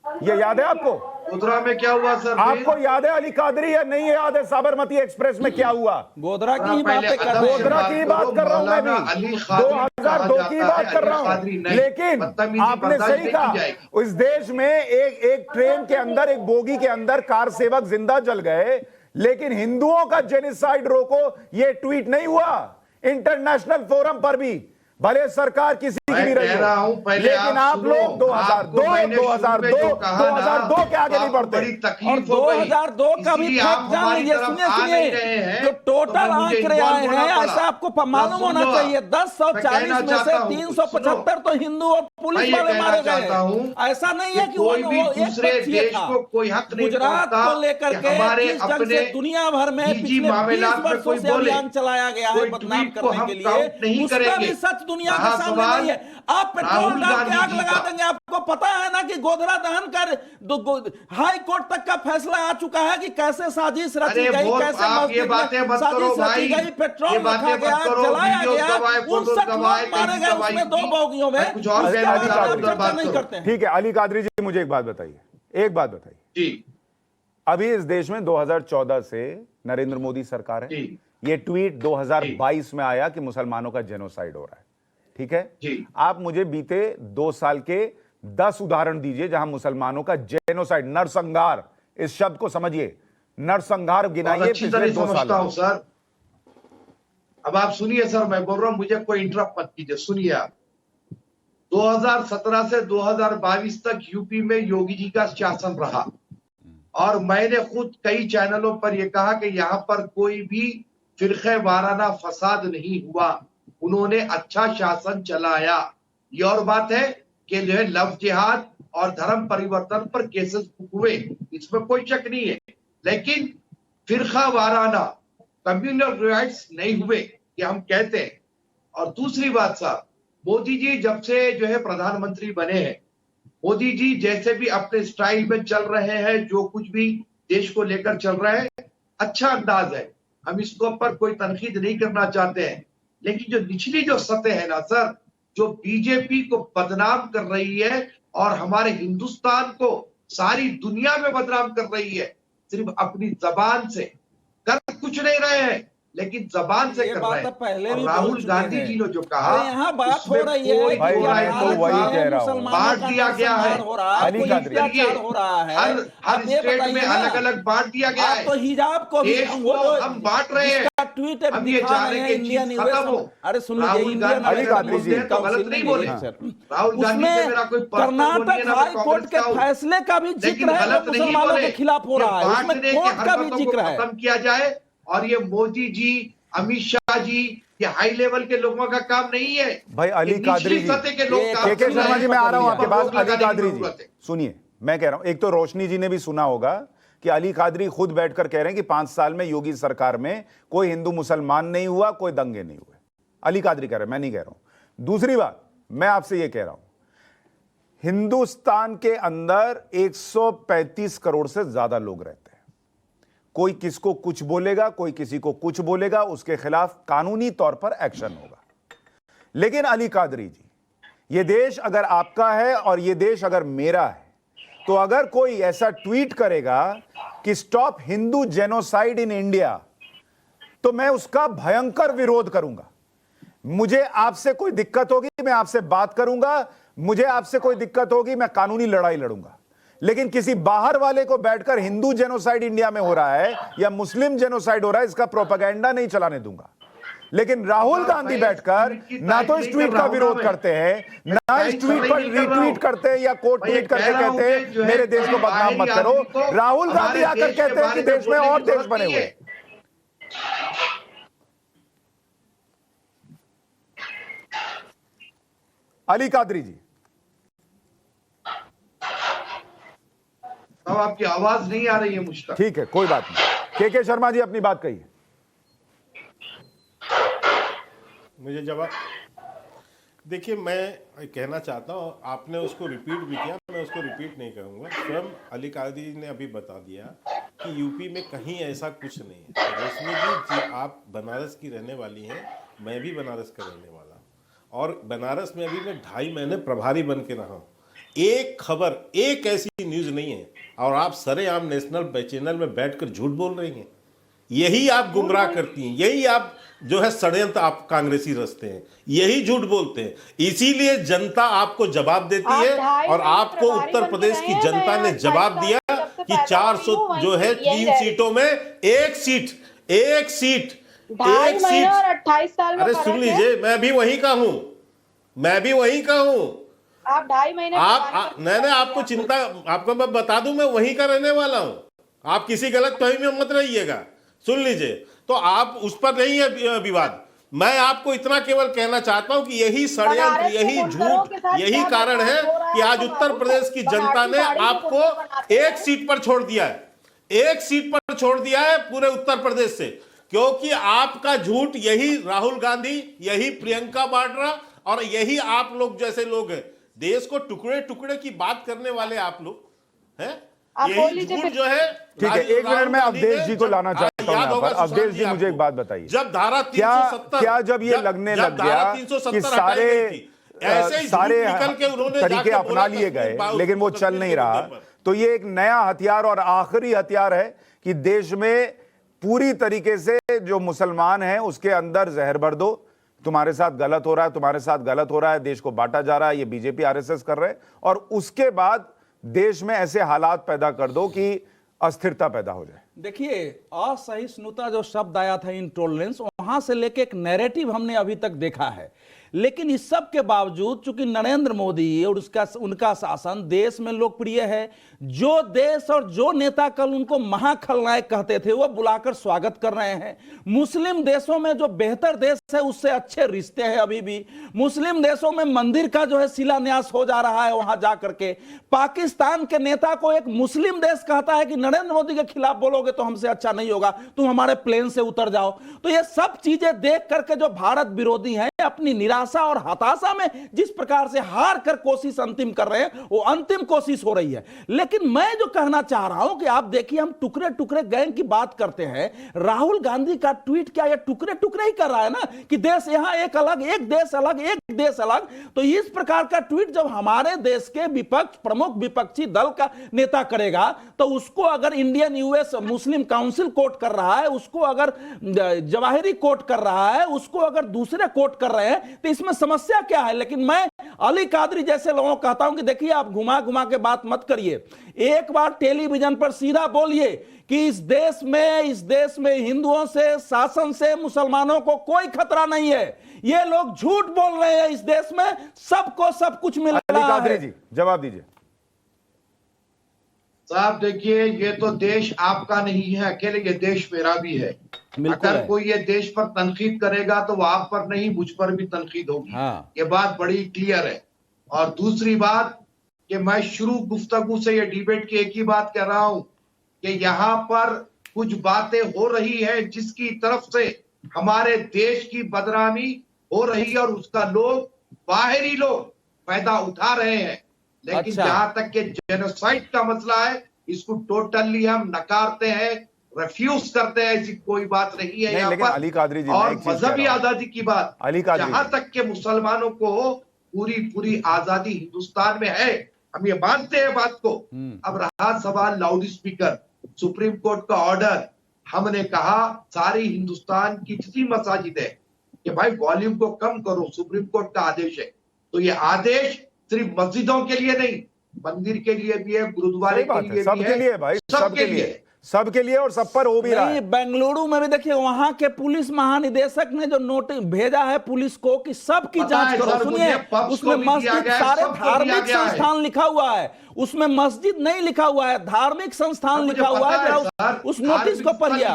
A: ये याद है आपको?
F: गोधरा में क्या हुआ सर?
A: आपको याद है अली कादरी, या नहीं याद है साबरमती एक्सप्रेस में क्या हुआ?
H: गोधरा की बात कर रहा हूं
A: मैं भी, 2002 की बात कर रहा हूं। लेकिन आपने सही कहा, इस देश में एक ट्रेन के अंदर, एक बोगी के अंदर कार सेवक जिंदा जल गए, लेकिन हिंदुओं का जेनोसाइड रोको, ये ट्वीट नहीं हुआ इंटरनेशनल फोरम पर भी। भले सरकार किसी की भी रही हो, लेकिन आप लोग 2002 के आगे नहीं बढ़ते।
H: और 2002 का भी फैक्ट जान लीजिए, सुनिए, जो टोटल आंकड़े आए हैं ऐसा आपको मालूम होना चाहिए, 1040 में से 375 तो हिंदू और पुलिस वाले मारे गए। ऐसा नहीं है कि वो एक था। गुजरात को लेकर के जिस ढंग से दुनिया भर में पिछले 20 वर्षों से अभियान चलाया गया है बदनाम करने के लिए, उसका भी सच दुनिया के सामने नहीं है। आप पेट्रोल डाल के आग लगा देंगे। आपको पता है ना कि गोधरा दहन कर हाई कोर्ट तक का फैसला आ चुका है कि कैसे साजिश रची गई, कैसे साजिश रची गई, पेट्रोल रखा गया, जलाया गया, 59 लोग मारे गए उसमें 2 बोगियों में। चर्चा नहीं करते हैं।
A: ठीक है अली कादरी जी, मुझे एक बात बताइए, अभी इस देश में 2014 से नरेंद्र मोदी सरकार है। ये ट्वीट 2022 में आया कि मुसलमानों का जेनोसाइड हो रहा है, ठीक है। आप मुझे बीते 2 साल के 10 उदाहरण दीजिए जहां मुसलमानों का जेनोसाइड, नरसंहार, इस शब्द को समझिए, नरसंहार गिनाइए पिछले 2 साल।
F: सर अब आप सुनिए सर, मैं बोल रहा हूं, मुझे कोई इंटरप्ट मत कीजिए, सुनिए आप। 2017 से 2022 तक यूपी में योगी जी का शासन रहा और मैंने खुद कई चैनलों पर यह कहा कि यहां पर कोई भी फिरके वाराना फसाद नहीं हुआ, उन्होंने अच्छा शासन चलाया। ये और बात है कि जो है लव जिहाद और धर्म परिवर्तन पर केसेस हुए, इसमें कोई शक नहीं है, लेकिन फिरका वाराना कम्युनल राइट्स नहीं हुए, ये हम कहते हैं। और दूसरी बात साहब, मोदी जी जब से जो है प्रधानमंत्री बने हैं, मोदी जी जैसे भी अपने स्टाइल में चल रहे हैं, जो कुछ भी देश को लेकर चल रहे हैं, अच्छा अंदाज है, हम इसको पर कोई तनकीद नहीं करना चाहते हैं। लेकिन जो निचली जो सतह है ना सर, जो बीजेपी को बदनाम कर रही है और हमारे हिंदुस्तान को सारी दुनिया में बदनाम कर रही है, सिर्फ अपनी जबान से, कर कुछ नहीं रहे हैं लेकिन जबान से कर रहे हैं।
H: पहले
F: और राहुल गांधी जी ने जो कहा,
H: यहाँ बात हो रही है,
A: भाई मैं तो वही कह रहा हूँ,
F: बांट दिया गया है,
A: अली कादरी
H: हो रहा है,
F: हर स्टेट में अलग अलग बांट दिया गया है।
H: तो हिजाब को भी
F: हम बांट रहे हैं,
H: ट्वीट
F: हम ये चाह रहे हैं कि चीज खत्म हो।
H: अरे सुन
F: राहुल गांधी तो गलत नहीं बोले, राहुल गांधी से मेरा कोई
H: कर्नाटक हाई कोर्ट के फैसले का भी जिक्र है जो मुसलमानों के खिलाफ हो रहा है, उसमें कोर्ट का भी जिक्र है।
F: खत्म किया जाए। और ये मोदी जी, अमित शाह जी, ये हाई लेवल के लोगों का काम नहीं है
A: भाई। अली कादरी जी, के शर्मा जी, मैं आ रहा हूं आपके पास। अली कादरी जी सुनिए, मैं कह रहा हूं, एक तो रोशनी जी ने भी सुना होगा कि अली कादरी खुद बैठकर कह रहे हैं कि 5 साल में योगी सरकार में कोई हिंदू मुसलमान नहीं हुआ, कोई दंगे नहीं हुए। अली कादरी कह रहे हैं, मैं नहीं कह रहा हूं। दूसरी बात, मैं आपसे यह कह रहा हूं, हिंदुस्तान के अंदर 135 करोड़ से ज्यादा लोग रहते हैं। कोई किसको कुछ बोलेगा, कोई किसी को कुछ बोलेगा, उसके खिलाफ कानूनी तौर पर एक्शन होगा। लेकिन अली कादरी जी, यह देश अगर आपका है और यह देश अगर मेरा है, तो अगर कोई ऐसा ट्वीट करेगा कि stop Hindu genocide in India, तो मैं उसका भयंकर विरोध करूंगा। मुझे आपसे कोई दिक्कत होगी, मैं आपसे बात करूंगा, मुझे आपसे कोई दिक्कत होगी, मैं कानूनी लड़ाई लड़ूंगा। लेकिन किसी बाहर वाले को बैठकर हिंदू जेनोसाइड इंडिया में हो रहा है या मुस्लिम जेनोसाइड हो रहा है, इसका प्रोपेगेंडा नहीं चलाने दूंगा। लेकिन राहुल गांधी बैठकर ना तो इस ट्वीट का विरोध करते हैं, ना इस ट्वीट पर रीट्वीट करते हैं या कोट ट्वीट करके कहते हैं मेरे देश को बदनाम मत करो। राहुल गांधी आकर कहते हैं कि देश में और देश बने हुए। अली कादरी जी,
F: अब आपकी आवाज नहीं आ रही है मुझ तक।
A: ठीक है, कोई बात नहीं। के शर्मा जी अपनी बात कहिए।
I: मुझे जवाब देखिए, मैं कहना चाहता हूं, आपने उसको रिपीट भी किया, मैं उसको रिपीट नहीं करूंगा। स्वयं अली कादरी ने अभी बता दिया कि यूपी में कहीं ऐसा कुछ नहीं है। रोशनी जी, आप बनारस की रहने वाली हैं, मैं भी बनारस का रहने वाला हूं और बनारस में अभी मैं 2.5 महीने प्रभारी बन के रहा हूं। एक खबर, एक ऐसी न्यूज नहीं है और आप सरेआम नेशनल चैनल में बैठकर झूठ बोल रही हैं। यही आप गुमराह करती हैं, यही आप जो है षड्यंत्र आप कांग्रेसी रचते हैं, यही झूठ बोलते हैं। इसीलिए जनता आपको जवाब देती है और आपको उत्तर प्रदेश की जनता ने जवाब दिया कि 400 जो है 3 सीटों में एक सीट।
G: 28 साल में।
I: अरे सुन लीजिए, मैं भी वहीं का हूं, मैं भी वहीं का हूं।
G: आप 2.5 महीने
I: नहीं, आपको चिंता, आपको मैं बता दूं, मैं वहीं का रहने वाला हूं। आप किसी गलत फहमी में मत रहिएगा। सुन लीजिए, तो आप उस पर नहीं है विवाद। मैं आपको इतना केवल कहना चाहता हूं कि यही षड्यंत्र, यही झूठ, यही कारण है कि आज उत्तर प्रदेश की जनता ने आपको एक सीट पर छोड़ दिया है, एक सीट पर छोड़ दिया है पूरे उत्तर प्रदेश से, क्योंकि आपका झूठ, यही राहुल गांधी, यही प्रियंका वाड्रा और यही आप लोग जैसे लोग हैं, देश को टुकड़े टुकड़े की बात करने वाले आप लोग हैं। यही झूठ जो है,
A: ठीक है, एक मिनट में अवधेश जी को लाना चाहता हूं यहाँ पर। अवधेश जी, मुझे एक बात बताइए,
I: जब धारा 370
A: क्या जब ये लगने लग गया कि सारे तरीके अपना लिए गए लेकिन वो चल नहीं रहा, तो ये एक नया हथियार और आखिरी हथियार है कि देश में पूरी तरीके से जो मुसलमान हैं उसके अंदर जहर भर दो, तुम्हारे साथ गलत हो रहा है, तुम्हारे साथ गलत हो रहा है, देश को बांटा जा रहा है, ये बीजेपी आरएसएस कर रहे हैं, और उसके बाद देश में ऐसे हालात पैदा कर दो कि अस्थिरता पैदा हो जाए।
H: देखिए, असहिष्णुता जो शब्द आया था, इंटॉलरेंस, वहां से लेके एक नैरेटिव हमने अभी तक देखा है। लेकिन इस सब के बावजूद चूंकि नरेंद्र मोदी और उनका शासन देश में लोकप्रिय है, जो देश और जो नेता कल उनको महाखलनायक कहते थे वो बुलाकर स्वागत कर रहे हैं। मुस्लिम देशों में जो बेहतर देश है उससे अच्छे रिश्ते हैं अभी भी। मुस्लिम देशों में मंदिर का जो है शिलान्यास हो जा रहा है वहां जाकर के। पाकिस्तान के नेता को एक मुस्लिम देश कहता है कि नरेंद्र मोदी के खिलाफ बोलोगे तो हमसे अच्छा नहीं होगा, तुम हमारे प्लेन से उतर जाओ। तो ये सब चीजें देख करके जो भारत विरोधी हैं अपनी निराशा और हताशा में जिस प्रकार से हार कर कोशिश अंतिम कर रहे हैं, वो अंतिम कोशिश हो रही है। लेकिन मैं जो कहना चाह रहा हूं कि आप देखिए, हम टुकड़े टुकड़े गैंग की बात करते हैं, राहुल गांधी का ट्वीट क्या ये टुकड़े टुकड़े ही कर रहा है ना, कि देश यहां एक अलग, एक देश अलग, एक देश अलग। तो इस प्रकार का ट्वीट जब हमारे देश के विपक्ष, प्रमुख विपक्षी दल का नेता करेगा, तो उसको अगर इंडियन यूएस मुस्लिम काउंसिल कोर्ट कर रहा है, उसको अगर जवाहिरी कोर्ट कर रहा है, उसको अगर दूसरे कोर्ट कर रहे हैं, तो इसमें समस्या क्या है? लेकिन मैं अली कादरी जैसे लोगों को कहता हूं कि देखिए, आप घुमा घुमा के बात मत करिए, एक बार टेलीविजन पर सीधा बोलिए कि इस देश में हिंदुओं से, शासन से मुसलमानों को कोई खतरा नहीं है। ये लोग झूठ बोल रहे हैं, इस देश में सबको सब कुछ मिल रहा है।
A: कादरी जी, जवाब दीजिए।
F: साहब देखिए, ये तो देश आपका नहीं है अकेले, ये देश मेरा भी है। अगर कोई ये देश पर तनकीद करेगा तो वो आप पर नहीं, मुझ पर भी तनकीद होगी। हाँ। ये बात बड़ी क्लियर है। और दूसरी बात कि मैं शुरू गुफ्तगू से ये डिबेट की एक ही बात कह रहा हूं कि यहाँ पर कुछ बातें हो रही है जिसकी तरफ से हमारे देश की बदनामी हो रही है और उसका लोग, बाहरी लोग फायदा उठा रहे हैं। लेकिन जहां तक के जेनोसाइड का मसला है, इसको टोटली हम नकारते हैं, रिफ्यूज करते हैं, ऐसी कोई बात नहीं है यहाँ पर।
A: अली कादरी जी,
F: और मजहबी आजादी की बात, जहां तक के मुसलमानों को पूरी आजादी हिंदुस्तान में है, हम ये मानते हैं बात को। अब रहा सवाल लाउड स्पीकर, सुप्रीम कोर्ट का ऑर्डर, हमने कहा सारी हिंदुस्तान की जितनी मसाजिद है कि भाई वॉल्यूम को कम करो, सुप्रीम कोर्ट का आदेश है। तो ये आदेश सिर्फ मस्जिदों के लिए नहीं, मंदिर के लिए भी है, गुरुद्वारे के लिए भी है,
A: सबके लिए भाई, सबके लिए, सबके लिए, और सब पर हो भी रहा है।
H: बेंगलुरु में भी देखिए, वहां के पुलिस महानिदेशक ने जो नोटिस भेजा है पुलिस को कि सबकी जांच करो। सुनिए, उसमें मस्जिद, सारे धार्मिक संस्थान लिखा हुआ है, उसमें मस्जिद नहीं लिखा हुआ है, धार्मिक संस्थान लिखा हुआ है। उस नोटिस को पढ़िए।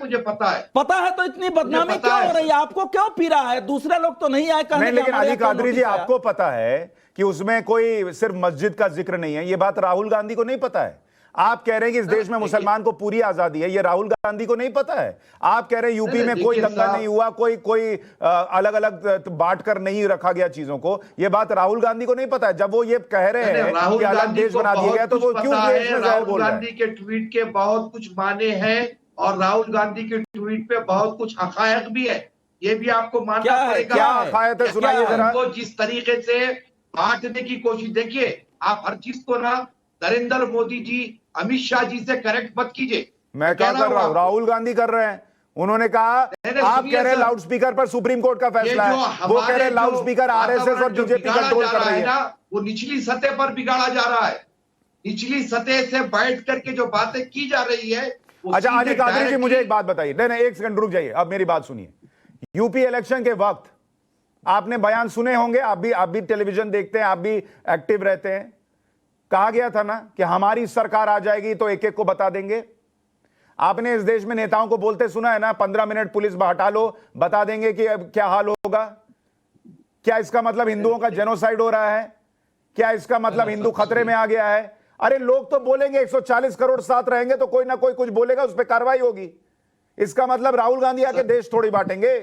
F: मुझे पता
H: है तो इतनी बदनामी क्यों हो रही है? आपको क्यों पीरा है? दूसरे लोग तो नहीं आए कहने।
A: लेकिन अली कादरी जी, आपको पता है कि उसमें कोई सिर्फ मस्जिद का जिक्र नहीं है, ये बात राहुल गांधी को नहीं पता है। आप कह रहे हैं कि इस देश में मुसलमान को पूरी आजादी है, ये राहुल गांधी को नहीं पता है। आप कह रहे हैं यूपी में कोई दंगा नहीं हुआ, कोई अलग अलग बांट कर नहीं रखा गया चीजों को, ये बात राहुल गांधी को नहीं पता है। जब वो ये कह रहे हैं कि अलग देश बना दिया गया, तो वो क्यों देश में जहर बोल रहे हैं?
F: राहुल गांधी के ट्वीट के बहुत कुछ माने हैं और राहुल गांधी के ट्वीट पे बहुत कुछ हकायक भी है, ये भी आपको मानना पड़ेगा।
A: क्या हकायत है, सुनाइए जरा।
F: जिस तरीके से बांटने की कोशिश, देखिए आप हर चीज को ना नरेंद्र मोदी जी, अमित शाह जी से करेक्ट मत कीजिए।
A: मैं क्या कर रहा हूँ? राहुल गांधी कर रहे हैं। उन्होंने कहा, आप कह रहे हैं लाउड स्पीकर पर सुप्रीम कोर्ट का फैसला है, वो कह रहे हैं लाउड स्पीकर आरएसएस और बीजेपी कंट्रोल कर रही है।
F: वो निचली सतह पर बिगाड़ा जा रहा है, निचली सतह से बैठ करके जो बातें की जा रही है।
A: अच्छा अली कादरी जी, मुझे एक बात बताइए। नहीं, एक सेकंड रुक जाइए, अब मेरी बात सुनिए। यूपी इलेक्शन के वक्त आपने बयान सुने होंगे, आप भी टेलीविजन देखते हैं, आप भी एक्टिव रहते हैं। कहा गया था ना कि हमारी सरकार आ जाएगी तो एक एक को बता देंगे। आपने इस देश में नेताओं को बोलते सुना है ना, 15 मिनट पुलिस हटा लो, बता देंगे कि अब क्या हाल होगा। क्या इसका मतलब हिंदुओं का जेनोसाइड हो रहा है? क्या इसका मतलब हिंदू खतरे में आ गया है? अरे लोग तो बोलेंगे 140 करोड़ साथ रहेंगे तो कोई ना कोई कुछ बोलेगा, उस पर कार्रवाई होगी। इसका मतलब राहुल गांधी आके देश थोड़ी बांटेंगे।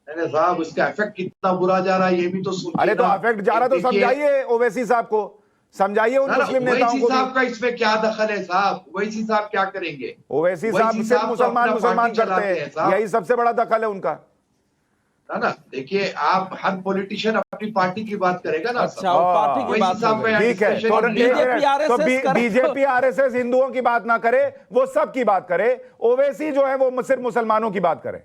F: अरे साहब, उसका इफेक्ट कितना बुरा जा रहा है ये भी तो सुनिए।
A: अरे तो इफेक्ट जा रहा तो समझाइए ओवैसी साहब को, समझाइए उन मुस्लिम नेताओं को।
F: ओवैसी साहब का इसमें क्या दखल है साहब? ओवैसी साहब क्या करेंगे?
A: ओवैसी साहब सिर्फ मुसलमान करते हैं, यही सबसे बड़ा दखल है उनका,
F: है ना। देखिए, आप हर पॉलिटिशियन अपनी पार्टी की बात करेगा ना।
H: अच्छा, पार्टी की बात हो गई।
A: ठीक है, तो बीजेपी आरएसएस हिंदुओं की बात ना करे, वो सब की बात करे। ओवैसी जो है वो सिर्फ मुसलमानों की बात करे।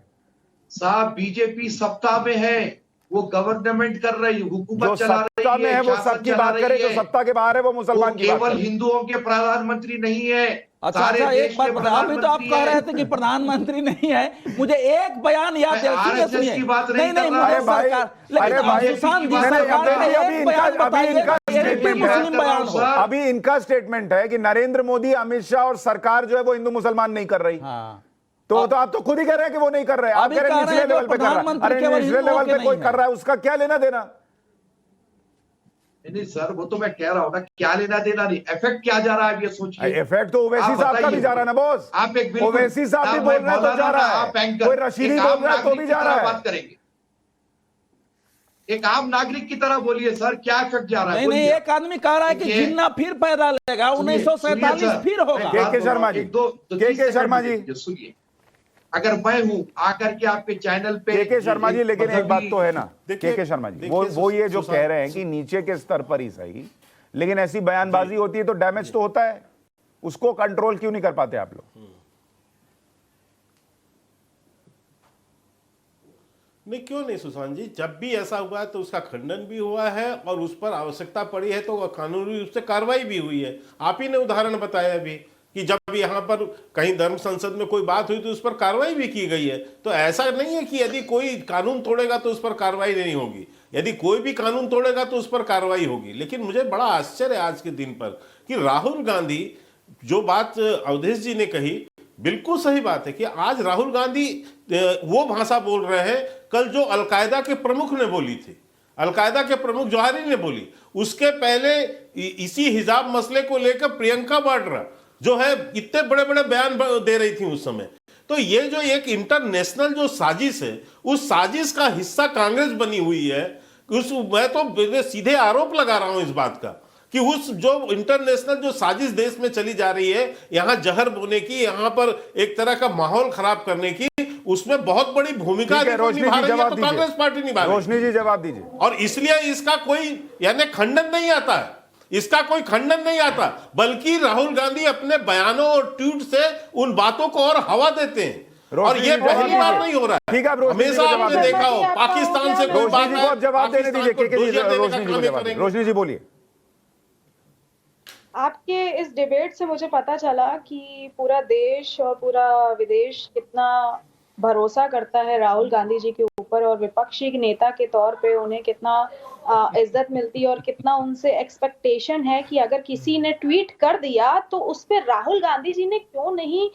F: साहब, बीजेपी सत्ता में है, वो गवर्नमेंट कर रही है, हुकूमत चला रही है,
A: वो सबकी बात करे। जो सत्ता के बाहर है वो मुसलमान की बात करे।
F: केवल हिंदुओं के प्रधानमंत्री नहीं है।
H: अच्छा, एक बात बताओ, अभी तो आप कह रहे थे कि प्रधानमंत्री नहीं है, मुझे एक बयान याद है, सुनिए सुनिए। नहीं नहीं, मुझे सरकार, लेकिन सुशांत जी सरकार ने एक बयान बताइए।
A: अभी इनका स्टेटमेंट है कि नरेंद्र मोदी, अमित शाह और सरकार जो है वो हिंदू मुसलमान नहीं कर रही। तो आप तो खुद ही कह रहे हैं कि वो नहीं कर रहे हैं। आप कह रहे हैं निचले लेवल पे कर रहा है। अरे निचले लेवल पे कोई कर रहा है, उसका क्या लेना देना?
F: नहीं सर, वो तो मैं कह रहा हूँ ना, क्या लेना देना नहीं, इफेक्ट क्या जा रहा है ये सोचिए।
A: इफेक्ट तो ओवैसी साहब का भी जा रहा है ना बॉस।
F: आप एक
A: ओवैसी साहब भी बोल रहे हैं तो जा रहा है, कोई रशीदी बोल रहा है तो भी जा रहा है।
F: बात करेंगे, एक आम नागरिक की तरह बोलिए सर, क्या इफेक्ट जा रहा है?
H: नहीं, एक आदमी कह रहा है कि जिन्ना फिर पैदा लेगा, 1947 फिर होगा।
A: के शर्मा जी, के शर्मा जी
F: सुनिए, अगर मैं हूं आकर के आपके चैनल पे
A: के शर्मा जी, लेकिन एक बात तो है ना के शर्मा जी, वो ये जो कह रहे हैं कि नीचे के स्तर पर ही सही, लेकिन ऐसी बयानबाजी होती है तो डैमेज तो होता है, उसको कंट्रोल क्यों नहीं कर पाते आप लोग?
I: नहीं, क्यों नहीं सुशांत जी, जब भी ऐसा हुआ है तो उसका खंडन भी हुआ है और उस पर आवश्यकता पड़ी है तो कानूनी रूप से कार्रवाई भी हुई है। आप ही ने उदाहरण बताया अभी कि जब यहाँ पर कहीं धर्म संसद में कोई बात हुई तो उस पर कार्रवाई भी की गई है। तो ऐसा नहीं है कि यदि कोई कानून तोड़ेगा तो उस पर कार्रवाई नहीं होगी, यदि कोई भी कानून तोड़ेगा तो उस पर कार्रवाई होगी। लेकिन मुझे बड़ा आश्चर्य है आज के दिन पर कि राहुल गांधी, जो बात अवधेश जी ने कही बिल्कुल सही बात है कि आज राहुल गांधी वो भाषा बोल रहे हैं कल जो अलकायदा के प्रमुख ने बोली थी, अलकायदा के प्रमुख जौहरी ने बोली। उसके पहले इसी हिजाब मसले को लेकर प्रियंका वाड्रा जो है इतने बड़े बड़े बयान दे रही थी उस समय। तो ये जो एक इंटरनेशनल जो साजिश है, उस साजिश का हिस्सा कांग्रेस बनी हुई है। मैं तो सीधे आरोप लगा रहा हूं इस बात का कि उस जो इंटरनेशनल जो साजिश देश में चली जा रही है, यहां जहर बोने की, यहां पर एक तरह का माहौल खराब करने की, उसमें बहुत बड़ी भूमिका निभा रही है तो कांग्रेस पार्टी निभा रही है।
A: रोशनी जी जवाब दीजिए।
I: और इसलिए इसका कोई यानी खंडन नहीं आता है, इसका कोई खंडन नहीं आता, बल्कि राहुल गांधी अपने बयानों और ट्वीट से उन बातों को और हवा देते हैं। और ये पहली बार नहीं हो रहा है,
A: ठीक है,
I: हमेशा आपने देखा हो पाकिस्तान से कोई बात है,
A: जवाब देने दीजिए। रोशनी जी बोलिए।
G: आपके इस डिबेट से मुझे पता चला कि पूरा देश और पूरा विदेश कितना भरोसा करता है राहुल गांधी जी के ऊपर, और विपक्षी नेता के तौर पे उन्हें कितना इज्जत मिलती है और कितना उनसे एक्सपेक्टेशन है कि अगर किसी ने ट्वीट कर दिया तो उस पे राहुल गांधी जी ने क्यों नहीं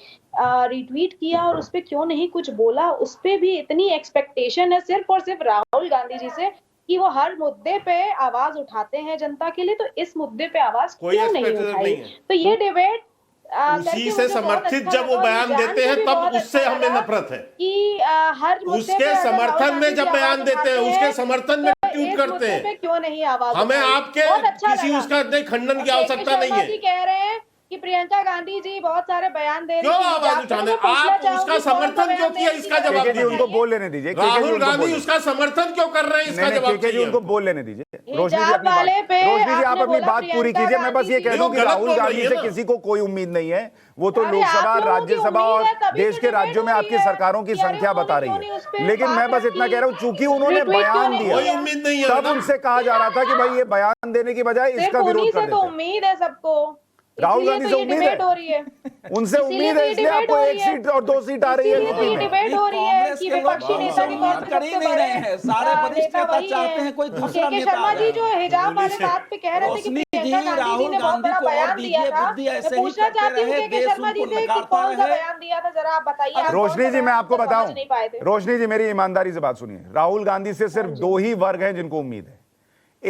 G: रिट्वीट किया और उस पे क्यों नहीं कुछ बोला। उस पे भी इतनी एक्सपेक्टेशन है सिर्फ और सिर्फ राहुल गांधी जी से कि वो हर मुद्दे पे आवाज उठाते हैं जनता के लिए, तो इस मुद्दे पे आवाज क्यों नहीं उठाई? तो ये डिबेट
I: उसी से समर्थित जब वो बयान देते हैं तब उससे हमें नफरत है
G: कि हर
I: उसके समर्थन में जब बयान देते हैं, उसके समर्थन में ट्वीट करते हैं,
G: क्यों नहीं आवाज?
I: हमें आपके किसी उसका खंडन की आवश्यकता नहीं है।
G: कह रहे हैं कि प्रियंका गांधी जी बहुत सारे बयान दे रही
I: क्यों आवाज उठाने? आप उसका समर्थन क्यों किया, इसका जवाब दीजिए।
A: उनको बोल लेने दीजिए।
I: राहुल गांधी उसका समर्थन क्यों कर रहे हैं, इसका जवाब दीजिए।
A: उनको बोल लेने दीजिए। रोशनी जी आप अपनी बात पूरी कीजिए। मैं बस ये कह दूं कि राहुल गांधी से किसी को कोई उम्मीद नहीं है। वो तो लोकसभा, राज्यसभा और देश के राज्यों में आपकी सरकारों की संख्या बता रही है। लेकिन मैं बस इतना कह रहा हूँ, चूंकि उन्होंने बयान दिया तब उनसे कहा जा रहा था कि भाई ये बयान देने की बजाय इसका विरोध कर देते।
G: उम्मीद है सबको।
A: राहुल गांधी से उम्मीद है,
G: हो रही है,
A: उनसे उम्मीद है, इसलिए आपको 1 सीट और 2 सीट आ रही है
G: इसीलिए तो ये
A: यूपी में।
G: डिबेट हो रही है कि विपक्षी नेता के कौन
H: कर ही नहीं रहे हैं, सारे वरिष्ठ नेता चाहते हैं कोई दूसरा
G: के
H: नेता
G: शर्मा
H: आ
G: जी
H: जाए।
G: जो हिजाब वाले बात पे कह रहे थे कि
H: रोशनी जी,
G: प्रियंका गांधी जी ने बहुत
H: राहुल
G: बड़ा
H: गांधी को
G: बयान
H: और
G: दिया
H: दीजिए
G: था।
H: बुद्धि, ऐसे
G: मैं
H: ही
G: पूछना
H: करते
G: चाहती हूँ
H: रहे,
G: कि
H: देश
G: शर्मा जी
H: उनको
G: से कि
H: नकारता
G: कौन सा
H: रहे।
G: बयान दिया था, जरा आप बताइए। आप
A: रोशनी
G: कौन सा
A: जी, मैं
G: बयान
A: आपको
G: समझ
A: बताऊं,
G: नहीं पाए थे।
A: रोशनी जी मेरी ईमानदारी से बात सुनिए, राहुल गांधी से सिर्फ 2 ही वर्ग हैं जिनको उम्मीद है।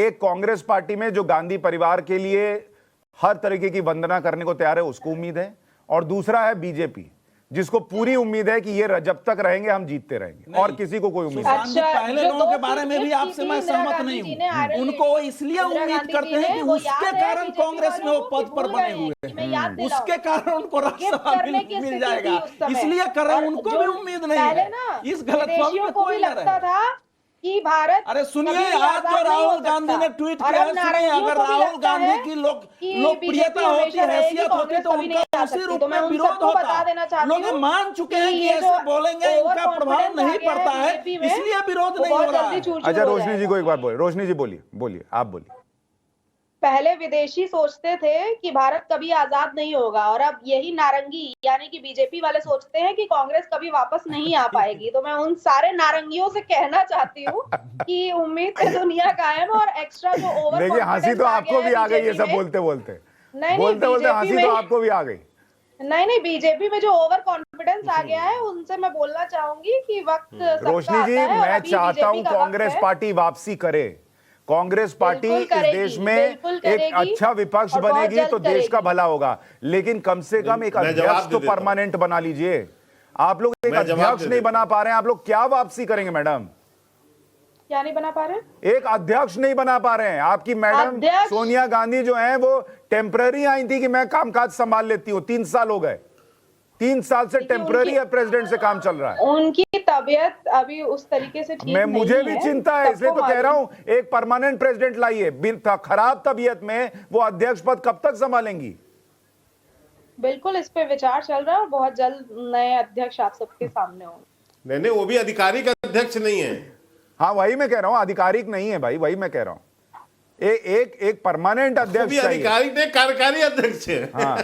A: एक कांग्रेस पार्टी में जो गांधी परिवार के लिए हर तरीके की वंदना करने को तैयार है, उसको उम्मीद है, और दूसरा है बीजेपी, जिसको पूरी उम्मीद है कि ये जब तक रहेंगे हम जीतते रहेंगे, और किसी को कोई उम्मीद नहीं।
H: सुशांत जी, पहले
G: जो
H: लोगों के
G: 2
H: बारे में भी
G: सीट
H: आपसे मैं
G: इंदिरा
H: सहमत
G: गांधी
H: नहीं
G: जी ने
H: हूँ।
G: RL
H: उनको इसलिए
G: इंदिरा
H: उम्मीद
G: गांधी
H: करते
G: जी
H: हैं
G: ने,
H: कि
G: वो
H: उसके
G: याद है
H: कारण
G: बीजेपी
H: कांग्रेस में वो
G: वालों को
H: पद
G: कि
H: पर
G: भूल
H: बने
G: गए
H: हुए
G: हैं कि मैं याद
H: हैं,
G: दिलाऊं।
H: उसके कारण उनको
G: गिफ्ट
H: रास्ता
G: करने की
H: मिल
G: स्थिति
H: जाएगा,
G: थी उस समय।
H: इसलिए कर रहे हैं,
G: और
H: उनको
G: जो
H: भी उम्मीद नहीं
G: पहले
H: है।
G: ना
H: इस गलतफहमी
G: विदेशियों
H: में
G: को
H: कोई
G: भी
H: न
G: लगता
H: रहे।
G: था कि भारत
H: अरे सुनिए,
G: कभी भी
H: आज जो
G: आजाद नहीं हो
H: राहुल गांधी
G: सकता।
H: ने ट्वीट
G: और
H: किया
G: अब
H: है, सुनिए,
G: नारंगियों
H: अगर
G: को भी
H: राहुल
G: लगता
H: गांधी
G: है
H: की
G: कि
H: लोकप्रियता
G: बीजेपी
H: होती,
G: हमेशा रहेगी,
H: हैसियत होती,
G: कांग्रेस
H: तो
G: कभी नहीं
H: उनका
G: आ
H: उसी
G: सकती।
H: रूप
G: तो मैं
H: में
G: उन
H: विरोध
G: सबको
H: होता।
G: बता देना चाहती
H: लोग
G: हूँ
H: मान चुके
G: कि
H: हैं कि
G: ये
H: ऐसे
G: जो
H: बोलेंगे, इनका प्रभाव
G: overconfidence
H: नहीं
G: आ गया है
H: पड़ता है,
G: बीजेपी में,
H: इसलिए विरोध
G: वो
H: नहीं हो
G: बहुत
H: रहा
G: जल्दी
H: है।
G: चूर-चूर
A: अच्छा,
G: हो
A: रोशनी जी
G: जाएगा।
A: को एक बार बोलिए, रोशनी जी बोलिए, बोलिए, आप बोलिए।
G: पहले विदेशी सोचते थे कि भारत कभी आजाद नहीं होगा, और अब यही नारंगी यानी कि बीजेपी वाले सोचते हैं कि कांग्रेस कभी वापस नहीं आ पाएगी। तो मैं उन सारे नारंगियों से कहना चाहती हूँ कि उम्मीद पे दुनिया कायम, और एक्स्ट्रा जो ओवर
A: देखिए, हंसी तो आपको भी आ गई ये सब बोलते बोलते, बोलते बोलते हंसी तो आपको भी आ गई।
G: नहीं, बीजेपी में जो ओवर कॉन्फिडेंस आ गया है, उनसे मैं बोलना चाहूंगी कि वक्त सबका
A: रोशनी जी,
G: आता है, और
A: मैं
G: अभी
A: चाहता हूं
G: बीजेपी का वक्त
A: कांग्रेस
G: है।
A: पार्टी वापसी करे। कांग्रेस पार्टी
G: बिल्कुल
A: इस
G: करेगी,
A: देश में
G: बिल्कुल
A: एक
G: करेगी,
A: अच्छा विपक्ष
G: और बहुत
A: बनेगी
G: जल्द
A: तो देश का
G: करेगी।
A: भला होगा, लेकिन कम से कम एक
I: मैं जवाब
A: अध्यक्ष
I: दे
A: तो
I: देता हूं।
A: परमानेंट बना लीजिए। आप लोग एक
I: मैं जवाब
A: अध्यक्ष
I: दे
A: नहीं
I: देता
A: बना पा रहे हैं, आप लोग क्या वापसी करेंगे मैडम?
G: क्या नहीं बना पा रहे?
A: एक अध्यक्ष नहीं बना पा रहे हैं। आपकी मैडम
G: अध्यक्ष?
A: सोनिया गांधी जो हैं वो टेम्पररी आई थी कि मैं कामकाज संभाल लेती हूँ, 3 साल हो गए, 3 साल से टेम्पररी प्रेसिडेंट से काम चल रहा है।
G: उनकी तबीयत अभी उस तरीके से ठीक
A: मैं
G: नहीं
A: मुझे भी
G: है,
A: चिंता है, इसलिए
G: सबको
A: तो कह रहा
G: मालूम।
A: हूं एक परमानेंट प्रेसिडेंट लाइए। खराब तबीयत में वो अध्यक्ष पद कब तक संभालेंगी?
G: बिल्कुल इस पे विचार चल रहा है, और बहुत जल्द नए अध्यक्ष आप सबके सामने होंगे।
I: नहीं, वो भी आधिकारिक अध्यक्ष नहीं है।
A: हाँ, वही मैं कह रहा हूं, आधिकारिक नहीं है भाई, वही मैं कह रहा हूं। एक परमानेंट
I: वो
A: अध्यक्ष
I: भी
A: चाहिए।
I: आधिकारिक नहीं, कार्यकारी अध्यक्ष है।
A: हाँ,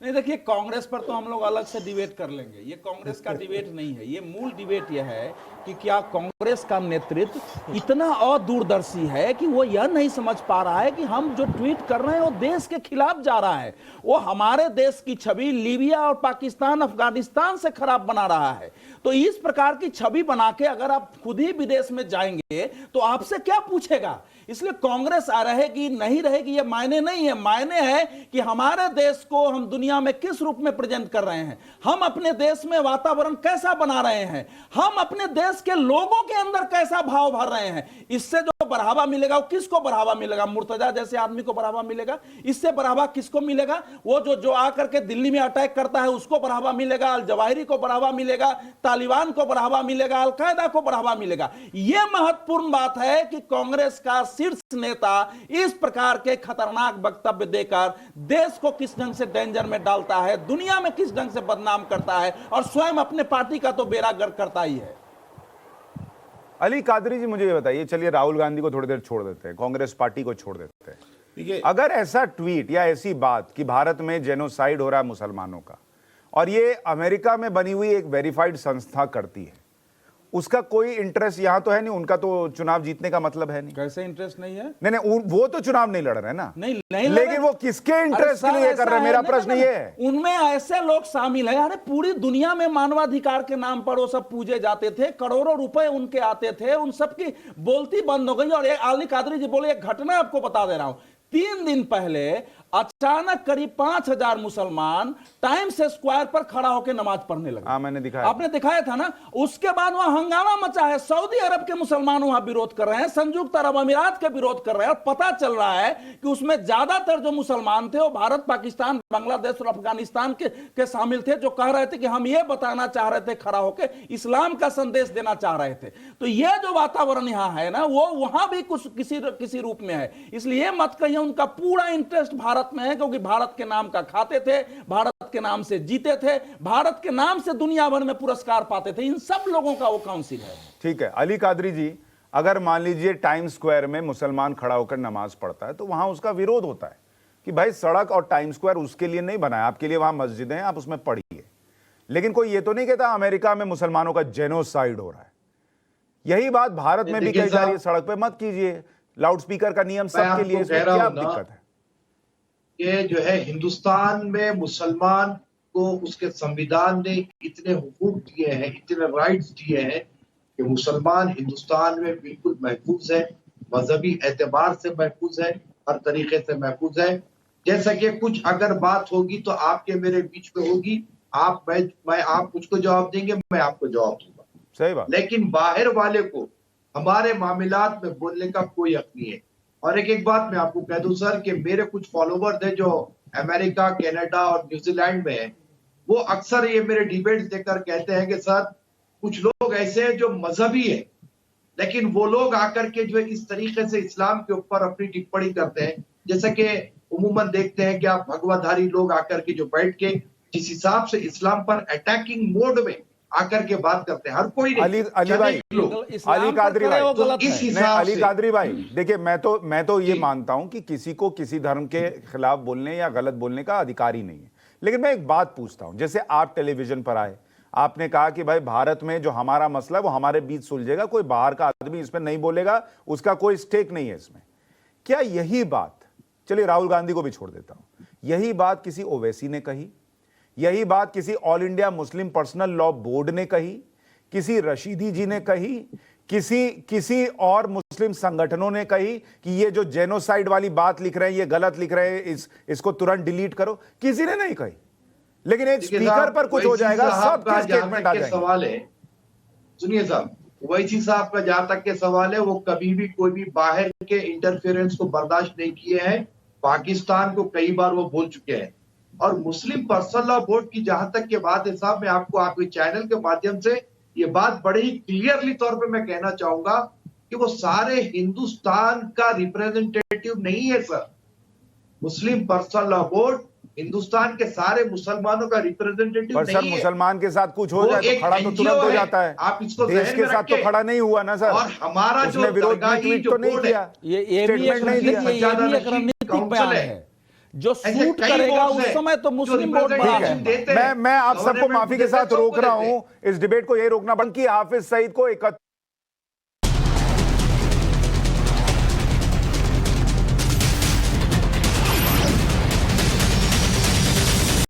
H: नहीं, देखिए, कांग्रेस पर तो हम लोग अलग से डिबेट कर लेंगे, ये कांग्रेस का डिबेट नहीं है। ये मूल डिबेट यह है कि क्या कांग्रेस का नेतृत्व इतना अदूरदर्शी है कि वो यह नहीं समझ पा रहा है कि हम जो ट्वीट कर रहे हैं वो देश के खिलाफ जा रहा है, वो हमारे देश की छवि लीबिया और पाकिस्तान, अफगानिस्तान से खराब बना रहा है। तो इस प्रकार की छवि बना के अगर आप खुद ही विदेश में जाएंगे तो आपसे क्या पूछेगा? इसलिए कांग्रेस आ रहेगी नहीं रहेगी ये मायने नहीं है, मायने है कि हमारे देश को हम दुनिया में किस रूप में प्रेजेंट कर रहे हैं, हम अपने देश में वातावरण कैसा बना रहे हैं, हम अपने देश के लोगों के अंदर कैसा भाव भर रहे हैं। इससे जो बढ़ावा मिलेगा वो किसको बढ़ावा मिलेगा? मुर्तजा जैसे आदमी को बढ़ावा मिलेगा। इससे बढ़ावा किसको मिलेगा? वो जो आकर के दिल्ली में अटैक करता है उसको बढ़ावा मिलेगा, अल जवाहिरी को बढ़ावा मिलेगा, तालिबान को बढ़ावा मिलेगा, अलकायदा को बढ़ावा मिलेगा। यह महत्वपूर्ण बात है कि कांग्रेस का शीर्ष नेता इस प्रकार के खतरनाक वक्तव्य देकर देश को किस ढंग से डेंजर में डालता है, दुनिया में किस ढंग से बदनाम करता है, और स्वयं अपने पार्टी का तो बेड़ा गर्क करता ही है।
A: अली कादरी जी, मुझे ये बताइए, चलिए राहुल गांधी को थोड़ी देर छोड़ देते हैं, कांग्रेस पार्टी को छोड़ देते हैं।
I: देखिए,
A: अगर ऐसा ट्वीट या ऐसी बात कि भारत में जेनोसाइड हो रहा है मुसलमानों का, और ये अमेरिका में बनी हुई एक वेरीफाइड संस्था करती है, उसका कोई इंटरेस्ट यहां तो है नहीं, उनका तो चुनाव जीतने का मतलब है नहीं।
H: कैसे इंटरेस्ट नहीं है?
A: नहीं, वो तो चुनाव नहीं लड़ रहे हैं ना।
H: नहीं
A: लेकिन वो किसके इंटरेस्ट के लिए कर रहे हैं, मेरा प्रश्न ये है।
H: उनमें ऐसे लोग शामिल हैं, अरे पूरी दुनिया में मानवाधिकार के नाम पर वो सब पूजे जाते थे, करोड़ों रुपए उनके आते थे, उन सब की बोलती बंद हो गई। और अली कादरी जी बोले, एक घटना आपको बता दे रहा हूं, 3 दिन पहले अचानक करीब 5000 मुसलमान टाइम्स स्क्वायर पर खड़ा होकर नमाज पढ़ने लगे।
A: हाँ, मैंने दिखाया,
H: आपने दिखाया था ना। उसके बाद वहां हंगामा मचा है, सऊदी अरब के मुसलमान वहां विरोध कर रहे हैं, संयुक्त अरब अमीरात के विरोध कर रहे हैं, और पता चल रहा है कि उसमें ज्यादातर जो मुसलमान थे वो भारत, पाकिस्तान, बांग्लादेश और अफगानिस्तान के शामिल थे, जो कह रहे थे कि हम ये बताना चाह रहे थे, खड़ा होकर इस्लाम का संदेश देना चाह रहे थे। तो ये जो वातावरण यहां है ना, वो वहां भी कुछ किसी रूप में है। इसलिए मत कहिए उनका पूरा इंटरेस्ट भारत में है, क्योंकि भारत के नाम का खाते थे, भारत के नाम से जीते थे, भारत के नाम से दुनिया भर में पुरस्कार पाते थे। इन सब लोगों का वो काउंसिल है।
A: ठीक है अली कादरी जी, अगर मान लीजिए टाइम्स स्क्वायर में मुसलमान खड़ा होकर नमाज पढ़ता है तो वहां उसका विरोध होता है, कि भाई सड़क और टाइम स्क्वायर उसके लिए नहीं बना है, आपके लिए वहां मस्जिदें हैं, आप उसमें पढ़िए। लेकिन कोई ये तो नहीं कहता अमेरिका में मुसलमानों का जेनोसाइड हो रहा है। यही बात भारत में भी कही जा रही है, सड़क पे मत कीजिए, लाउडस्पीकर का नियम सबके लिए, इसमें क्या दिक्कत है?
F: ये जो है हिंदुस्तान में मुसलमान को उसके संविधान ने इतने हुकूक दिए हैं, इतने राइट्स दिए हैं कि मुसलमान हिंदुस्तान में बिल्कुल महफूज है, मजहबी एतबार से महफूज है, हर तरीके से महफूज है। जैसा कि कुछ अगर बात होगी तो आपके मेरे बीच में होगी, मैं आप मुझको जवाब देंगे, मैं आपको जवाब दूंगा,
A: सही बात।
F: लेकिन बाहर वाले को हमारे मामलात में बोलने का कोई हक नहीं है। और एक बात मैं आपको कह दूं सर कि मेरे कुछ फॉलोवर्स हैं जो अमेरिका, कनाडा और न्यूजीलैंड में हैं, वो अक्सर ये मेरे डिबेट्स देखकर कहते हैं कि सर कुछ लोग ऐसे हैं जो मजहबी है, लेकिन वो लोग आकर के जो है इस तरीके से इस्लाम के ऊपर अपनी टिप्पणी करते हैं, जैसे कि उमूमन देखते हैं कि आप भगवाधारी लोग आकर के जो बैठ के जिस हिसाब से इस्लाम पर अटैकिंग मोड में आकर के बात करते हैं, हर कोई नहीं,
A: अली भाई, अली कादरी भाई,
F: तो इस हिसाब
A: अली
F: से
A: कादरी भाई देखिए, मैं तो ये मानता हूं कि किसी को किसी धर्म के खिलाफ बोलने या गलत बोलने का अधिकार ही नहीं है। लेकिन मैं एक बात पूछता हूं, जैसे आप टेलीविजन पर आए, आपने कहा कि भाई भारत में जो हमारा मसला है वो हमारे बीच सुलझेगा, कोई बाहर का आदमी इसमें नहीं बोलेगा, उसका कोई स्टेक नहीं है इसमें। क्या यही बात, चलिए राहुल गांधी को भी छोड़ देता हूं, यही बात किसी ओवैसी ने कही, यही बात किसी all India Muslim personal law board ने कही, किसी रशीदी जी ने कही, किसी और मुस्लिम संगठनों ने कही कि ये जो जेनोसाइड वाली बात लिख रहे हैं ये गलत लिख रहे हैं, इसको तुरंत डिलीट करो, किसी ने नहीं कही। लेकिन एक स्पीकर पर कुछ हो जाएगा, सबके स्टेटमेंट आ जाएंगे।
F: सवाल है, सुनिए साहब, वैसी साहब का जहां तक के सवाल है, वो कभी भी कोई भी बाहर के इंटरफेरेंस को बर्दाश्त नहीं किए हैं, पाकिस्तान को कई बार वो बोल चुके हैं। और मुस्लिम पर्सनल लॉ बोर्ड की जहां तक के बात है साहब, मैं आपको आपके चैनल के माध्यम से ये बात बड़े ही क्लियरली तौर पे मैं कहना चाहूंगा कि वो सारे हिंदुस्तान का रिप्रेजेंटेटिव नहीं है सर। मुस्लिम पर्सनल लॉ बोर्ड हिंदुस्तान के सारे मुसलमानों का रिप्रेजेंटेटिव
A: पर
F: नहीं
A: सर
F: है।
A: मुसलमान के साथ कुछ हो जाए तो खड़ा तो तुरंत हो जाता है,
F: आप इसको
A: देश के साथ तो खड़ा नहीं हुआ ना सर।
F: और हमारा जो
A: विरोध में ट्वीट तो नहीं किया,
H: ये भी एक रणनीतिक बयान है जो सूट करेगा उस समय तो मुस्लिम वोट बढ़ा है।
A: मैं आप सबको माफी के साथ रोक रहा हूं, इस डिबेट को यही रोकना बल्कि हाफिज सईद को